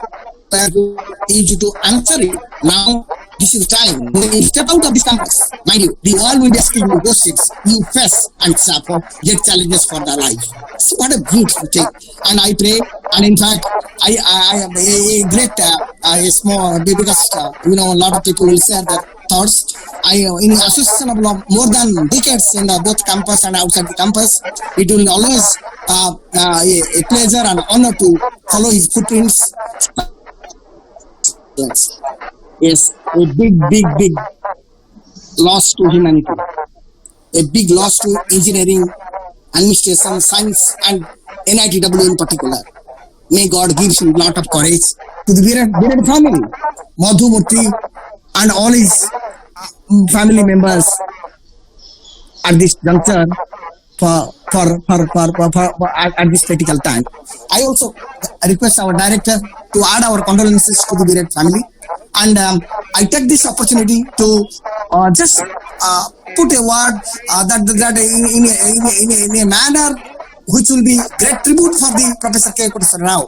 easy to answer it. Now, this is the time when you step out of this campus. Mind you, the world will ask you questions you face and suffer great challenges for their life. So what a beautiful thing. And I pray, and in fact, I am a great, small, because, a lot of people will share their thoughts. In association of more than decades in both campus and outside the campus, it will always a pleasure and honor to follow his footprints. Yes, a big loss to humanity, a big loss to engineering, administration, science, and NITW in particular. May God give him a lot of courage to the Virat family, Madhu Murthy, and all his family members at this juncture for at this critical time. I also request our director to add our condolences to the Virat family. And I take this opportunity to just put a word that in a manner which will be great tribute for the Professor Koteswara Rao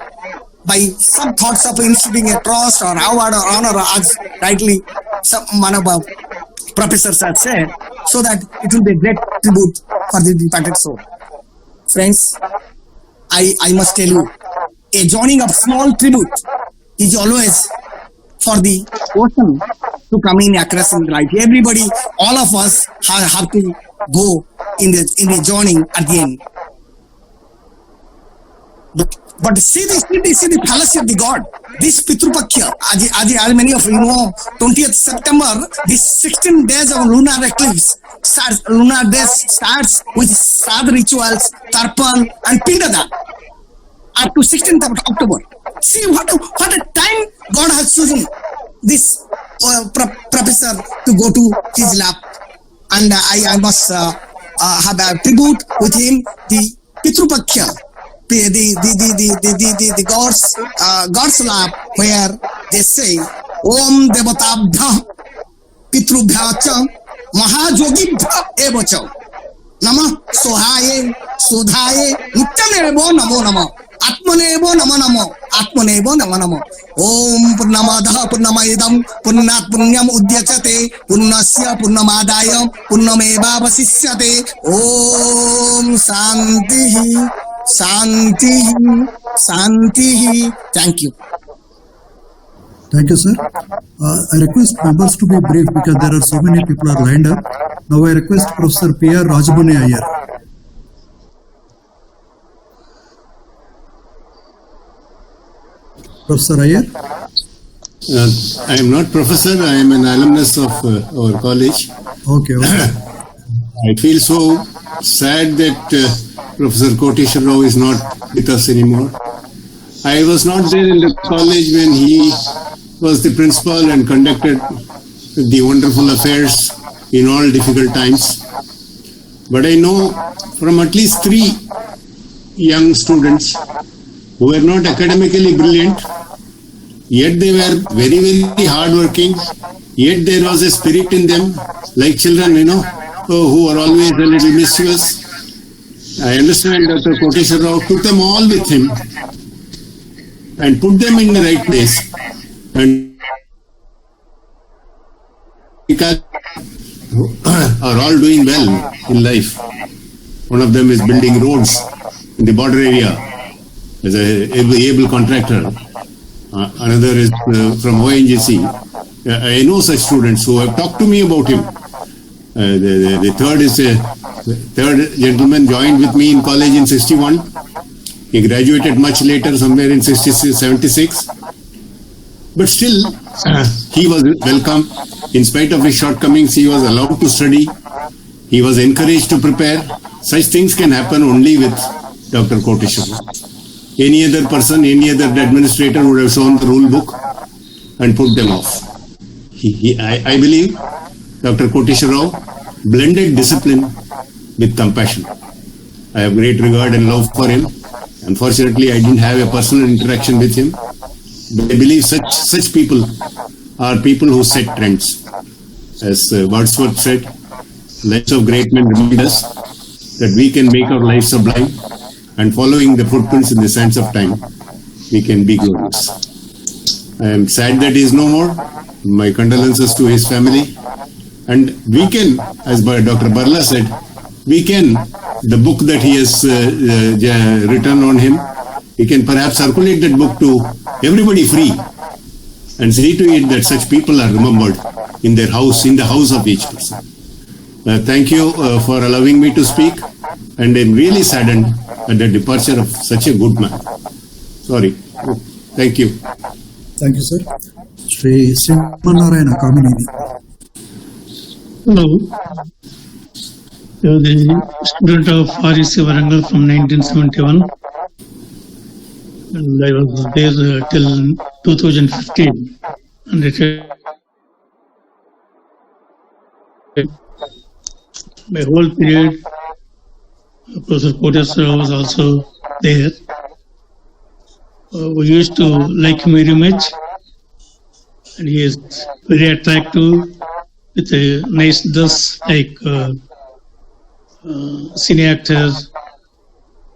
by some thoughts of instituting a trust or award or honor, as rightly one of our professors have said. so that it will be a great tribute for the departed soul. Friends, I must tell you, a joining of small tribute is always for the ocean to come in across in life. Everybody, all of us have to go in the joining at the end. But see the fallacy of the God. This Pitrupakya, as many of you know, 20th September, this 16 days of lunar eclipse starts with Sad rituals, Tarpan and Pindada up to 16th of October. See what a time God has chosen this professor to go to his lab. And I must have a tribute with him, the Pitrupakya. The God's lab, where they say Om Devatabhya Pitrubhya cha Mahajogibhya eva cha Namah Sohaye Sudhaye Nityanevo Namo Namo Atmanevo Namo Namo Atmanevo Namo Namo Om Purnamadaha Purnamayidam Purnat Punyam Udyachate Purnasya Purnamadayam Purnameva Vasisyate Om Santihi Santi. Thank you.
Thank you, sir. I request members to be brief because there are so many people are lined up. Now I request Professor P.R. Rajabani Iyer. Professor Iyer?
I am not professor, I am an alumnus of our college.
Okay.
I feel so sad that Professor Koteswara Rao is not with us anymore. I was not there in the college when he was the principal and conducted the wonderful affairs in all difficult times. But I know from at least 3 young students who were not academically brilliant, yet they were very, very hardworking, yet there was a spirit in them, like children, who are always a little mischievous. I understand Dr. Koteswara Rao took them all with him and put them in the right place. And are all doing well in life. One of them is building roads in the border area as an able contractor. Another is from ONGC. I know such students who have talked to me about him. The third gentleman joined with me in college in 61. He graduated much later, somewhere in 76. But still, he was welcome. In spite of his shortcomings, he was allowed to study. He was encouraged to prepare. Such things can happen only with Dr. Koteswara. Any other person, any other administrator would have shown the rule book and put them off. I believe Dr. Koteswara Rao blended discipline with compassion. I have great regard and love for him. Unfortunately, I didn't have a personal interaction with him. But I believe such people are people who set trends. As Wordsworth said, lives of great men remind us that we can make our lives sublime, and following the footprints in the sands of time, we can be glorious. I am sad that he is no more. My condolences to his family. And we can, as Dr. Barla said, the book that he has written on him, we can perhaps circulate that book to everybody free and see to it that such people are remembered in their house, in the house of each person. Thank you for allowing me to speak, and I'm really saddened at the departure of such a good man. Sorry. Thank you.
Thank you, sir. Shri Simhanarayana Kamineni.
Hello. You are the student of REC Warangal from 1971, and I was there till 2015 and retired. My whole period, Professor Koteswara was also there. We used to like him very much, and he is very attractive with a nice dress like cine actor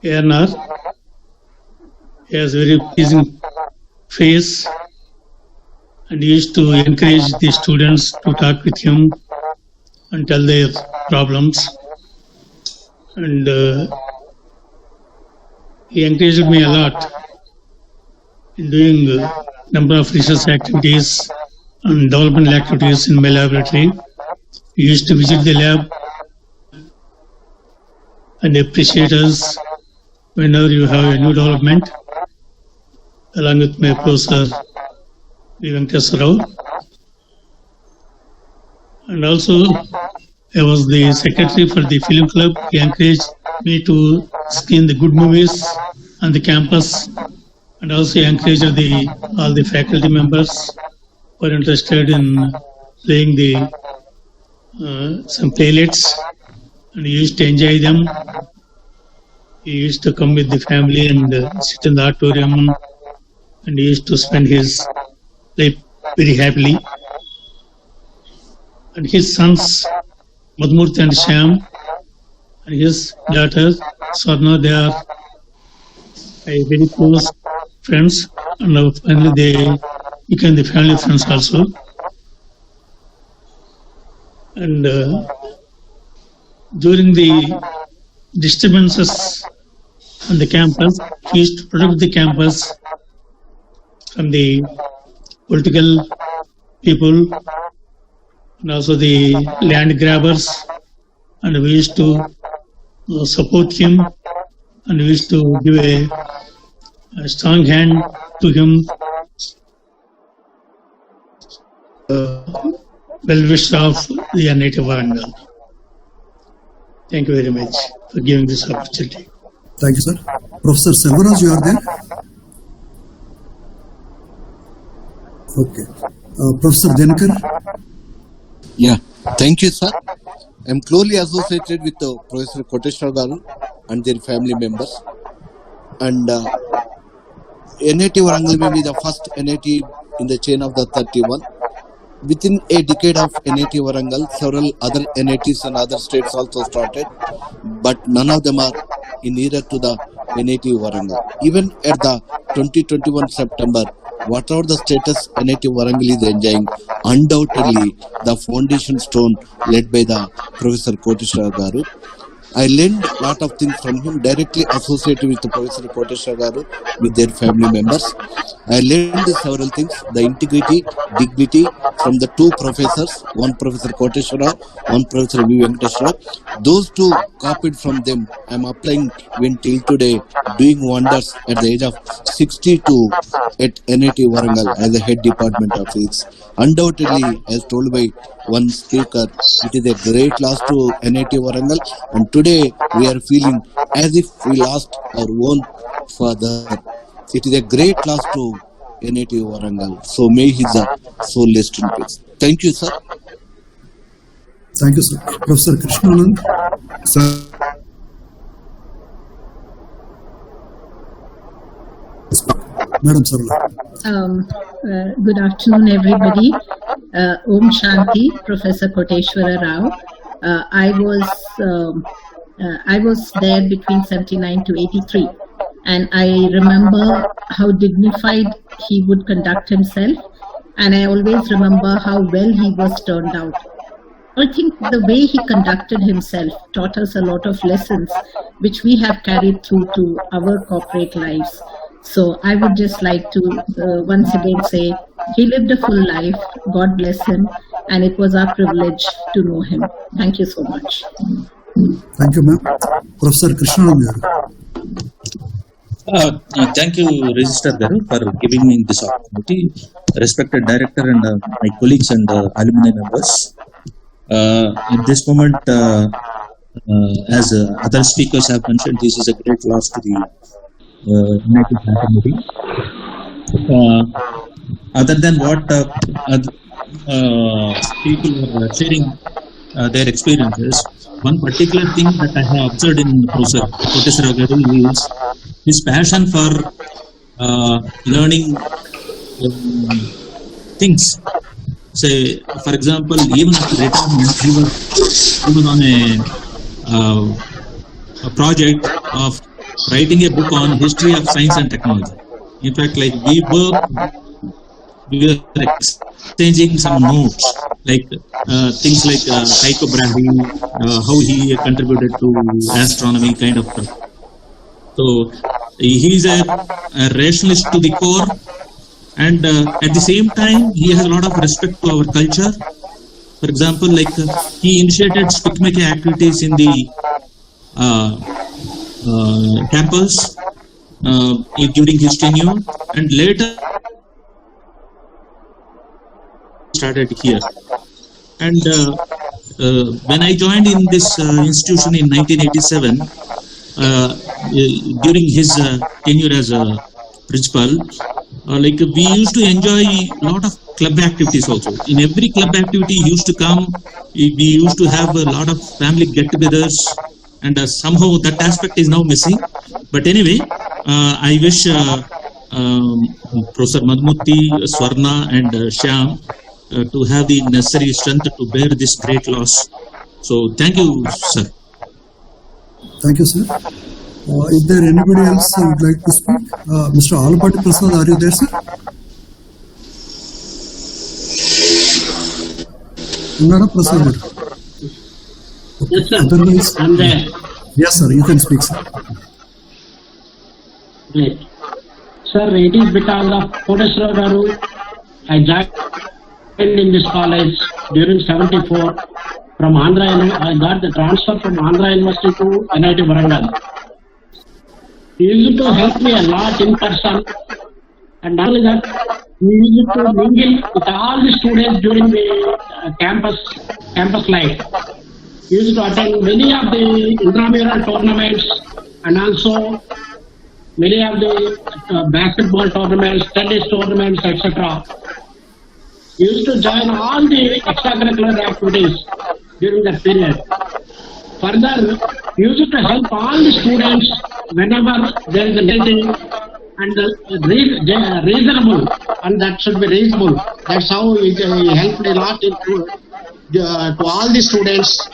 A&R. He has very pleasing face, and he used to encourage the students to talk with him and tell their problems. And he encouraged me a lot in doing number of research activities and developmental activities in my laboratory. He used to visit the lab and appreciate us whenever you have a new development, along with my professor Koteswara. And also, I was the secretary for the film club. He encouraged me to screen the good movies on the campus, and also encouraged all the faculty members who are interested in playing some playlists, and he used to enjoy them. He used to come with the family and sit in the auditorium, and he used to spend his life very happily. And his sons, Madhumurthy and Shyam, and his daughter, Swarna, they are very close friends, and finally they became the family friends also. And during the disturbances on the campus, he used to protect the campus from the political people and also the land grabbers, and we used to support him, and we used to give a strong hand to him, well-wisher of the NITW Condolence. Thank you very much for giving this opportunity.
Thank you, sir. Professor Selvaraj, you are there? Okay. Professor Denkar?
Yeah, thank you, sir. I'm closely associated with Professor Koteswara and their family members. And NITW Warangal may be the first NIT in the chain of the 31. Within a decade of NITW Warangal, several other NITs and other states also started, but none of them are nearer to the NITW Warangal. Even at the 2021 September, whatever the status NITW Warangal is enjoying, undoubtedly the foundation stone led by the Professor Koteswara. I learned a lot of things from him, directly associated with the Professor Koteswara, with their family members. I learned several things, the integrity, dignity from the two professors, one Professor Koteswara, one Professor V. Venkateswara. Those two copied from them. I am applying even till today, doing wonders at the age of 62 at NITW Warangal as a head department of physics. Undoubtedly, as told by one speaker, it is a great loss to NITW Warangal, and today we are feeling as if we lost our own father. It is a great loss to NITW Warangal. So may his soul rest in peace. Thank you, sir.
Thank you, sir. Professor Krishnanand? Sir. Madam Sarla.
Good afternoon, everybody. Om Shanti, Professor Koteswara Rao. I was there between 79 to 83, and I remember how dignified he would conduct himself, and I always remember how well he was turned out. I think the way he conducted himself taught us a lot of lessons which we have carried through to our corporate lives. So I would just like to once again say he lived a full life. God bless him, and it was our privilege to know him. Thank you so much.
Thank you, ma'am. Professor Krishnanand.
Thank you, Registrar Garu, for giving me this opportunity. Respected Director and my colleagues and alumni members. At this moment, as other speakers have mentioned, this is a great loss to the United Fraternity. Other than what people are sharing their experiences, one particular thing that I have observed in Professor Koteswara is his passion for learning things. Say, for example, even after retirement, he was on a project of writing a book on history of science and technology. In fact, like we we were exchanging some notes, like things like Tycho Brahe, how he contributed to astronomy, kind of stuff. So he is a rationalist to the core, and at the same time he has a lot of respect to our culture. For example, like he initiated speak-making activities in the campus during his tenure, and later started here. And when I joined in this institution in 1987, during his tenure as a principal, like we used to enjoy a lot of club activities also. In every club activity he used to come, we used to have a lot of family get-togethers, and somehow that aspect is now missing. But anyway, I wish Professor Madhumurthy, Swarna and Shyam to have the necessary strength to bear this great loss. So thank you, sir.
Thank you, sir. Is there anybody else who would like to speak? Mr. Alapati Prasad, are you there, sir? Nara Prasad.
Yes, sir.
Otherwise,
I'm there.
yes, sir. You can speak, sir.
Great. Sir, it is because of Koteswara Garu I joined in this college during 74 from Andhra. I got the transfer from Andhra University to NITW Varangal. He used to help me a lot in person, and not only that, he used to mingle with all the students during the campus life. He used to attend many of the intramural tournaments and also many of the basketball tournaments, tennis tournaments, etc. He used to join all the extracurricular activities during that period. Further, he used to help all the students whenever there is a meeting, and reasonable, and that should be reasonable. That's how he helped a lot to all the students.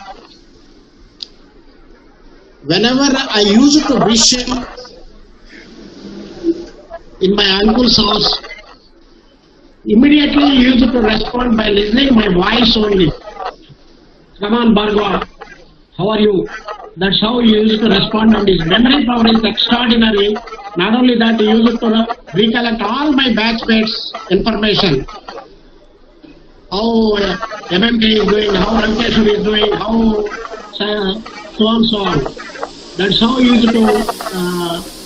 Whenever I used to wish him in my uncle's house, immediately he used to respond by listening my voice only. Come on, Bhargava, how are you? That's how he used to respond, and his memory power is extraordinary. Not only that, he used to recollect all my batchmates' information. How MMK is doing, how Rankeshwar is doing, how so on, so on. That's how he used to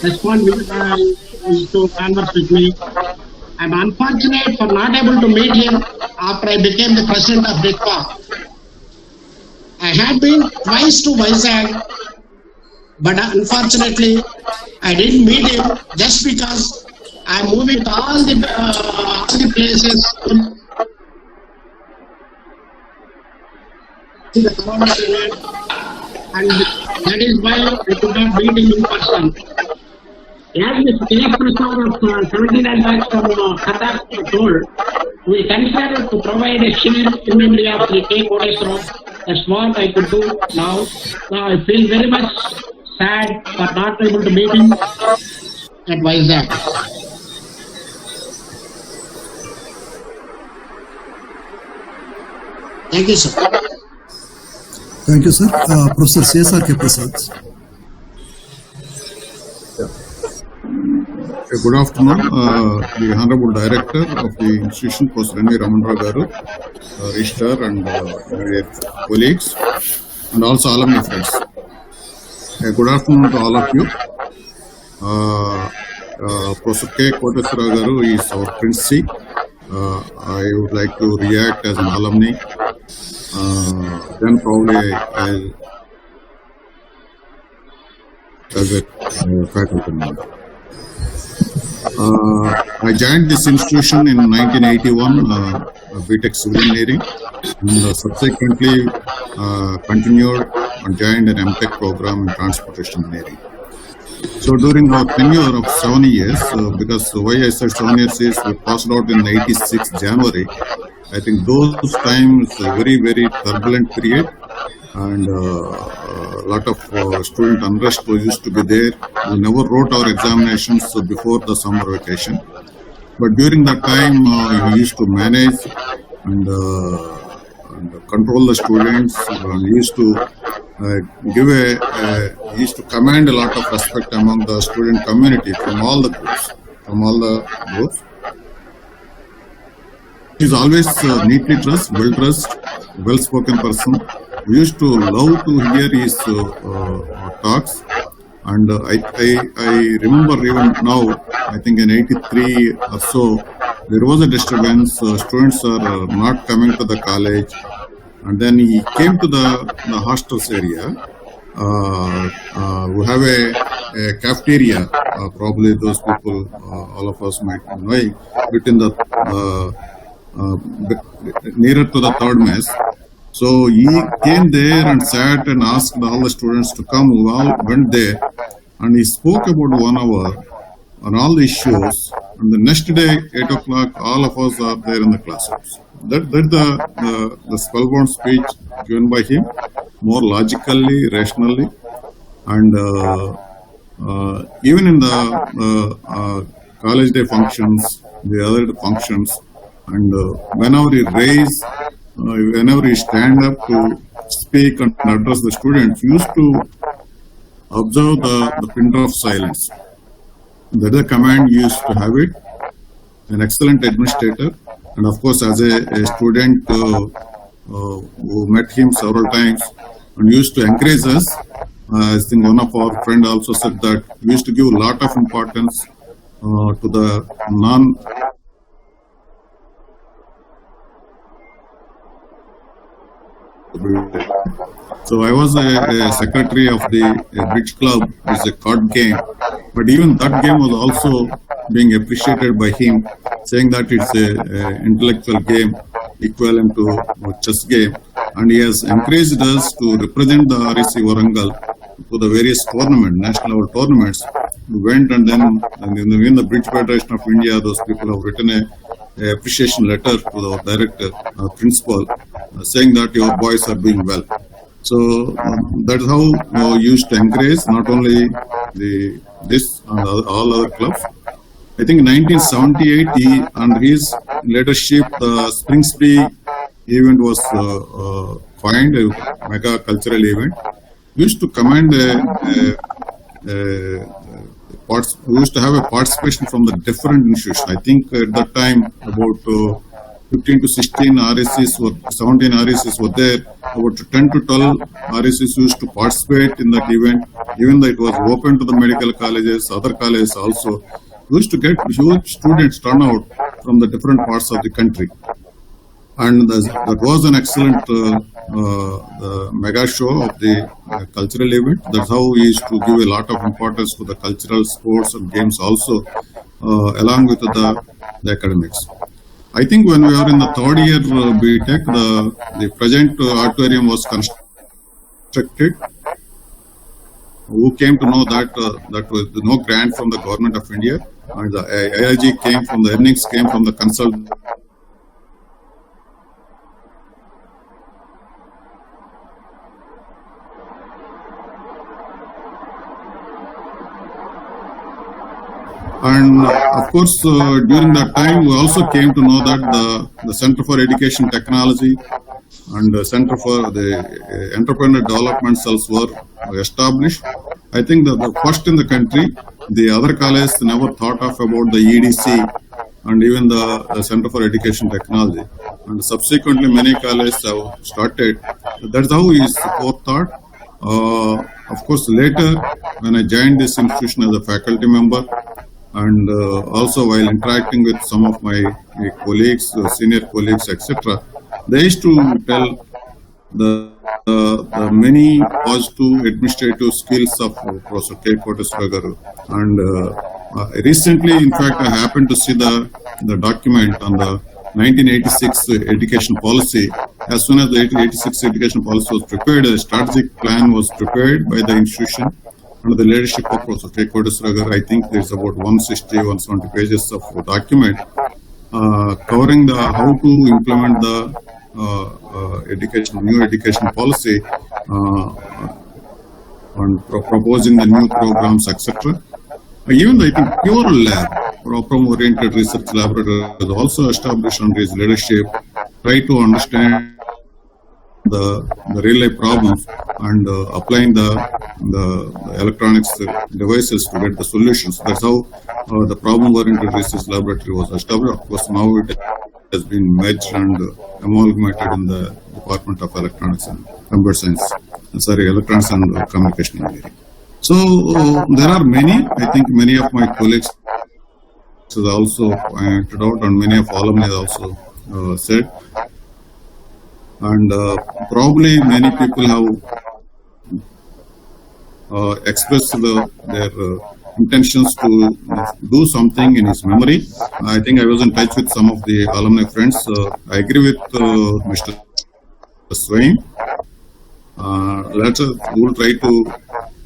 respond to converse with me. I'm unfortunate for not able to meet him after I became the president of NITW. I had been twice to Vizag, but unfortunately I didn't meet him just because I'm moving to all the places in the corona period, and that is why I could not meet him in person. As the state Prasad of 79 lakhs from Kotha told, we consider to provide a shield in memory of the Koteswara. That's what I could do now. Now I feel very much sad for not able to meet him at Vizag. Thank you, sir.
Thank you, sir. Professor C.S.R.K. Prasad.
Good afternoon, the Honorable Director of the institution, Professor N.V. Ramanrao Garu, Registrar and colleagues, and also alumni friends. Good afternoon to all of you. Professor K. Koteswara Garu is our principal. I would like to react as an alumni. Then probably as a faculty member. I joined this institution in 1981, BTech Civil Engineering, and subsequently continued and joined an MTech program in Transportation Engineering. So during our tenure of 7 years, because why I said 7 years is we passed out in 86 January, I think those times a very, very turbulent period, and a lot of student unrest used to be there. We never wrote our examinations before the summer vacation. But during that time, he used to manage and control the students. He used to he used to command a lot of respect among the student community from all the groups. He's always neatly dressed, well-spoken person. We used to love to hear his talks. And I remember even now, I think in 83 or so, there was a disturbance. Students are not coming to the college. And then he came to the hostels area. We have a cafeteria, probably those people, all of us might be knowing, between the nearer to the third mess. So he came there and sat and asked all the students to come. We all went there and he spoke about 1 hour on all the issues. And the next day, 8 o'clock, all of us are there in the classrooms. That's the spellbound speech given by him, more logically, rationally. And even in the college day functions, the other functions, and whenever he stand up to speak and address the students, he used to observe the pin drop of silence. That is a command he used to have it. An excellent administrator, and of course, as a student who met him several times and used to encourage us. I think one of our friends also said that we used to give a lot of importance to the So I was a secretary of the bridge club. It's a card game, but even that game was also being appreciated by him, saying that it's a intellectual game equivalent to a chess game, and he has encouraged us to represent the REC Warangal to the various tournaments, national level tournaments. We went, and then in the Bridge Federation of India, those people have written a appreciation letter to the director, principal, saying that your boys are doing well. So that's how we used to encourage not only this and all other clubs. I think in 1978, under his leadership, the Spring Spree event was coined, a mega cultural event. We used to command we used to have a participation from the different institutions. I think at that time about 15 to 16 RSCs were, 17 RSCs were there. About 10 to 12 RSCs used to participate in that event, even though it was open to the medical colleges, other colleges also. We used to get huge students turnout from the different parts of the country. And that was an excellent mega show of the cultural event. That's how we used to give a lot of importance to the cultural sports and games also, along with the academics. I think when we were in the third year BTech, the present auditorium was constructed. Who came to know that that was no grant from the government of India, and the AIG came from the earnings came from the consult. And of course, during that time, we also came to know that the Center for Education Technology and the Center for the Entrepreneur Development Cells were established. I think the first in the country. The other colleges never thought of about the EDC and even the Center for Education Technology. And subsequently, many colleges have started. That's how is forethought. Of course, later, when I joined this institution as a faculty member, and also while interacting with some of my colleagues, senior colleagues, etc., they used to tell the many positive administrative skills of Professor K. Koteswara. And recently, in fact, I happened to see the document on the 1986 education policy. As soon as the 1986 education policy was prepared, a strategic plan was prepared by the institution under the leadership of Professor K. Koteswara. I think there's about 160, 170 pages of document covering how to implement the new education policy and proposing the new programs, etc. Even I think pure lab, problem-oriented research laboratory was also established under his leadership, try to understand the real-life problems and applying the electronics devices to get the solutions. That's how the problem-oriented research laboratory was established. Of course, now it has been merged and amalgamated in the Department of Electronics and Computer Science. Electronics and Communication Engineering. So there are many. I think many of my colleagues also pointed out, and many of alumni also said. And probably many people have expressed their intentions to do something in his memory. I think I was in touch with some of the alumni friends. I agree with Mr. Swain. We will try to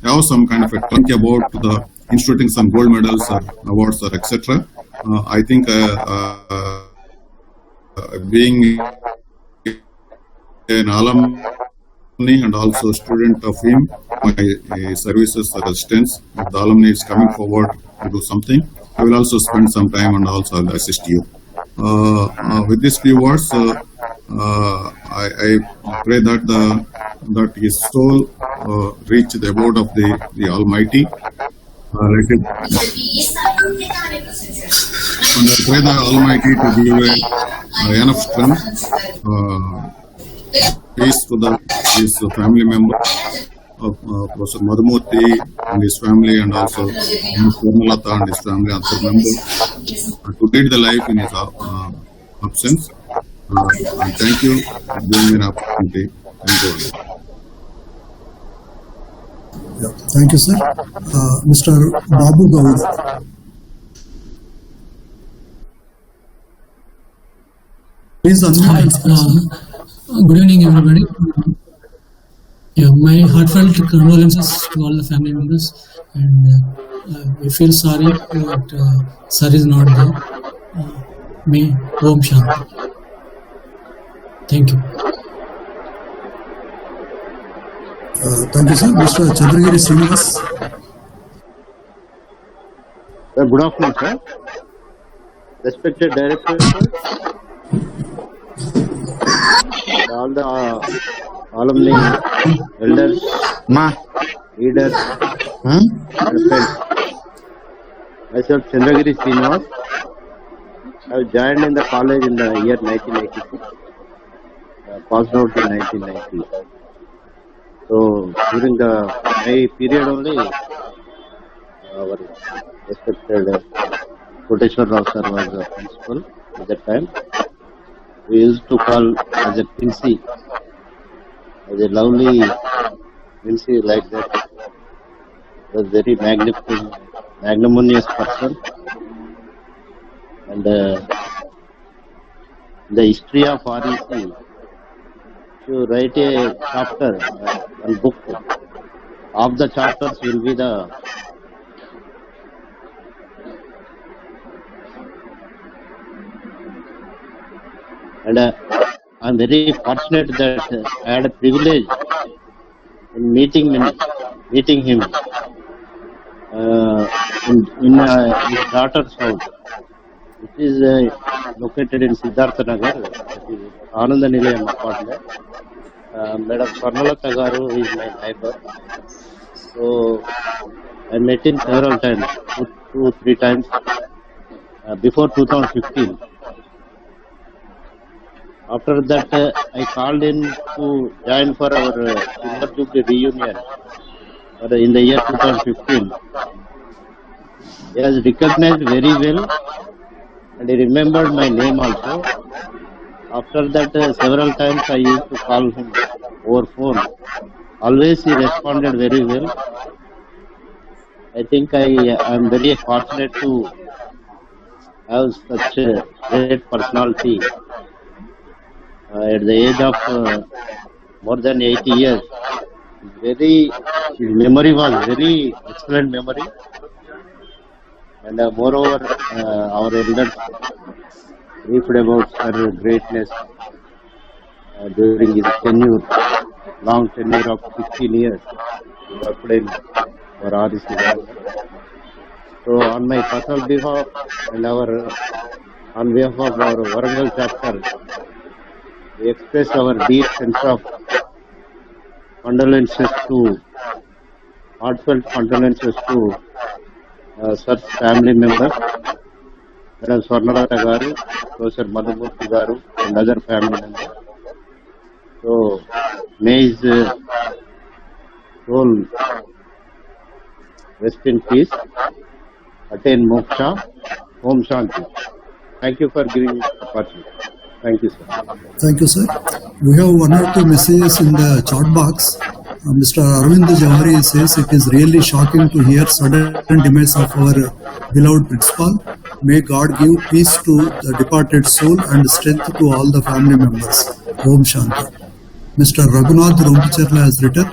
have some kind of a talk about the instituting some gold medals or awards or etc. I think being an alumni and also student of him, my services or assistance, if the alumni is coming forward to do something, I will also spend some time and also I'll assist you. With these few words, I pray that his soul reach the abode of the Almighty. And I pray the Almighty to give enough strength, peace to his family member, Professor Madhumurthy and his family, and also Ms. Purnalata and his family, other members, to lead the life in his absence. And thank you for giving me an opportunity. Thank you.
Yeah, thank you, sir. Mr. Babu Gowda. Please unmute.
Good evening, everybody. Yeah, my heartfelt condolences to all the family members, and we feel sorry that sir is not there. May Om Shanti. Thank you.
Thank you, sir. Mr. Chandragiri Srinivas.
Good afternoon, sir. Respected director, all the alumni, elders, leaders, and friends. Myself, Chandragiri Srinivas. I joined in the college in the year 1986. Passed out in 1990. So during my period only, our respected Koteswara sir was the principal at that time. We used to call as a Princey, as a lovely Princey like that. Was very magnificent, magnanimous person. And the history of REC, to write a chapter, one book, of the chapters will be the and I am very fortunate that I had a privilege in meeting him in his daughter's house, which is located in Siddhartha Nagar, that is Ananda Nilayam apartment. Madam Purnalata Garu is my neighbor. So I met him several times, 2-3 times, before 2015. After that, I called in to join for our Silver Jubilee reunion in the year 2015. He has recognized very well and he remembered my name also. After that, several times I used to call him over phone. Always he responded very well. I think I am very fortunate to have such a great personality. At the age of more than 80 years, his memory was very excellent memory. And moreover, our elders briefed about her greatness during his tenure, long tenure of 16 years. He worked in for REC. So on my personal behalf and on behalf of our Warangal chapter, we express our deep sense of condolences to, heartfelt condolences to such family members, Madam Swarnalata Garu, Professor Madhumurthy Garu, and other family members. So may his soul rest in peace, attain moksha, Om Shanti. Thank you for giving me the opportunity. Thank you, sir.
Thank you, sir. We have one or two messages in the chat box. Mr. Arvind Jawhari says it is really shocking to hear sudden demise of our beloved principal. May God give peace to the departed soul and strength to all the family members. Om Shanti. Mr. Raghunath Rompicherla has written,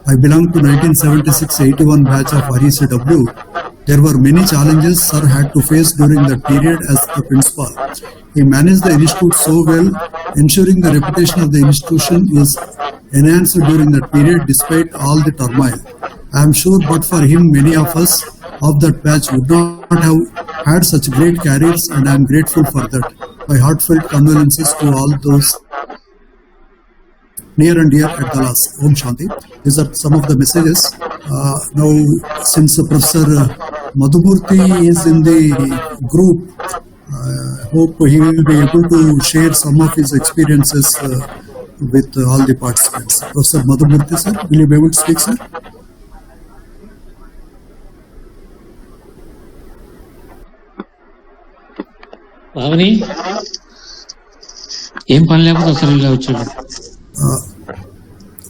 I belong to 1976-81 batch of RECW. There were many challenges sir had to face during that period as the principal. He managed the institute so well, ensuring the reputation of the institution is enhanced during that period despite all the turmoil. I am sure but for him many of us of that batch would not have had such great careers, and I am grateful for that. My heartfelt condolences to all those near and dear at the loss. Om Shanti. These are some of the messages. Now, since Professor Madhumurthy is in the group, I hope he will be able to share some of his experiences with all the participants. Professor Madhumurthy, sir, will you be able to speak, sir?
భావని ఏం పని లేకపోతే అసలు ఇలా వచ్చాడు.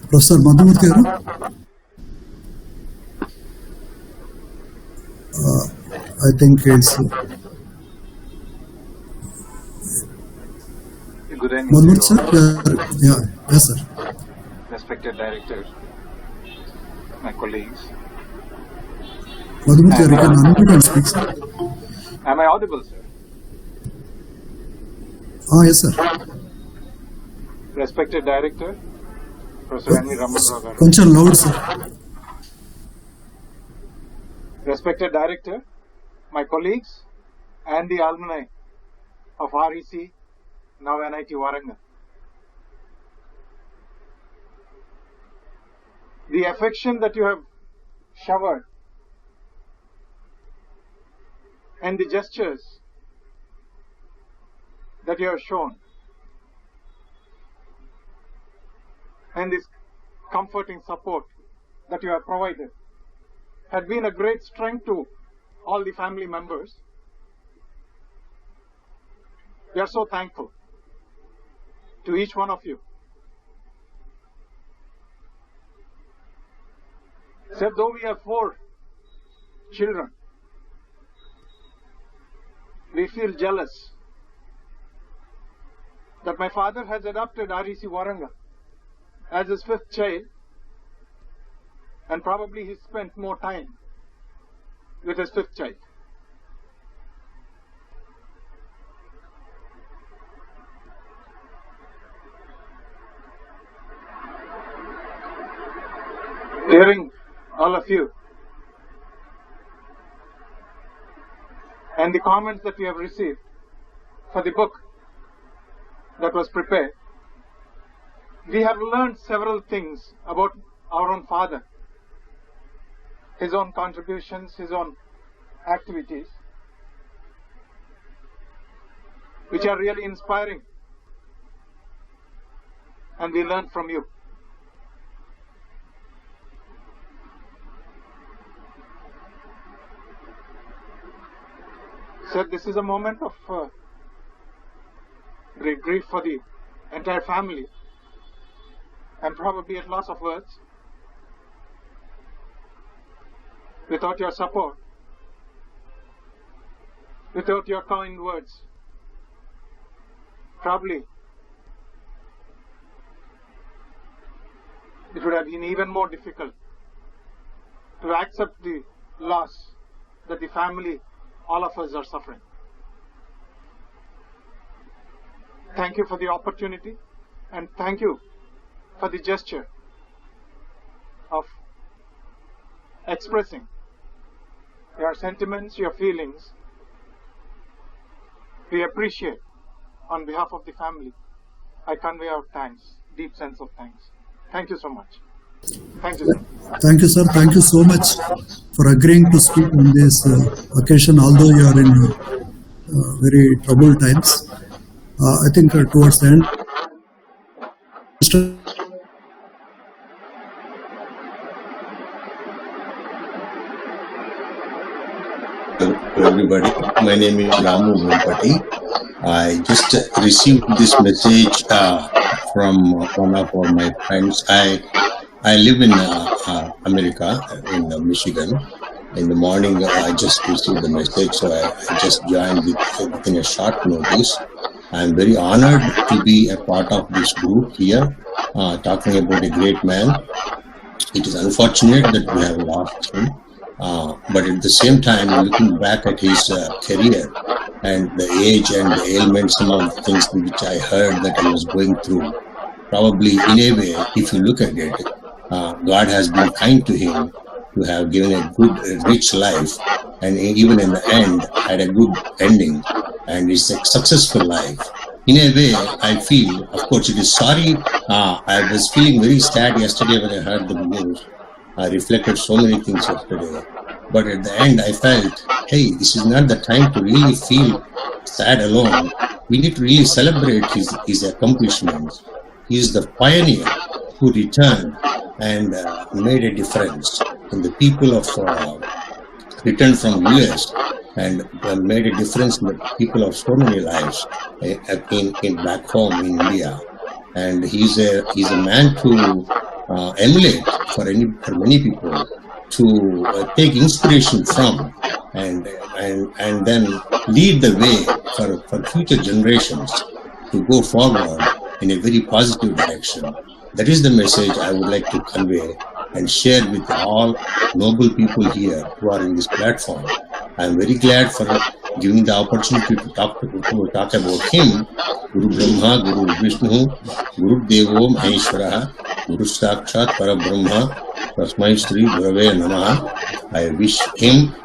Professor Madhumurthy garu, I think it's
Good evening,
Madhumurthy sir. Yes sir.
Respected director, my colleagues.
Madhumurthy garu, you can unmute and speak, sir.
Am I audible, sir?
Yes sir.
Respected director, Professor N. Ramanrao garu.
Koncham loud, sir.
Respected director, my colleagues, and the alumni of REC, now NITW Warangal. The affection that you have showered and the gestures that you have shown and this comforting support that you have provided had been a great strength to all the family members. We are so thankful to each one of you. Sir, though we have 4 children, we feel jealous that my father has adopted REC Warangal as his 5th child, and probably he spent more time with his 5th child. Hearing all of you and the comments that we have received for the book that was prepared, we have learned several things about our own father, his own contributions, his own activities, which are really inspiring, and we learn from you. Sir, this is a moment of great grief for the entire family, and probably at loss of words. Without your support, without your kind words, probably it would have been even more difficult to accept the loss that the family, all of us, are suffering. Thank you for the opportunity, and thank you for the gesture of expressing your sentiments, your feelings, we appreciate. On behalf of the family, I convey our thanks, deep sense of thanks. Thank you so much. Thank you, sir.
Thank you, sir. Thank you so much for agreeing to speak on this occasion, although you are in very troubled times. I think towards the end,
to everybody. My name is Ramu Gumpati. I just received this message from one of my friends. I live in America, in Michigan. In the morning, I just received the message, so I just joined within a short notice. I'm very honored to be a part of this group here, talking about a great man. It is unfortunate that we have lost him. But at the same time, looking back at his career and the age and the ailments, some of the things which I heard that he was going through, probably in a way, if you look at it, God has been kind to him to have given a good, rich life, and even in the end, had a good ending, and it's a successful life. In a way, I feel, of course, it is sorry. I was feeling very sad yesterday when I heard the news. I reflected so many things yesterday. But at the end, I felt, hey, this is not the time to really feel sad alone. We need to really celebrate his accomplishments. He is the pioneer who returned and made a difference. And the people of returned from US and made a difference in the people of so many lives in back home in India. And he's a man to emulate for many people, to take inspiration from, and then lead the way for future generations to go forward in a very positive direction. That is the message I would like to convey and share with all noble people here who are in this platform. I am very glad for giving the opportunity to talk about him. Guru Brahma, Guru Vishnu, Guru Devo Maheshwara, Guru Sakshat Parabrahma, Tasmai Shri Gurave Namaha. I wish him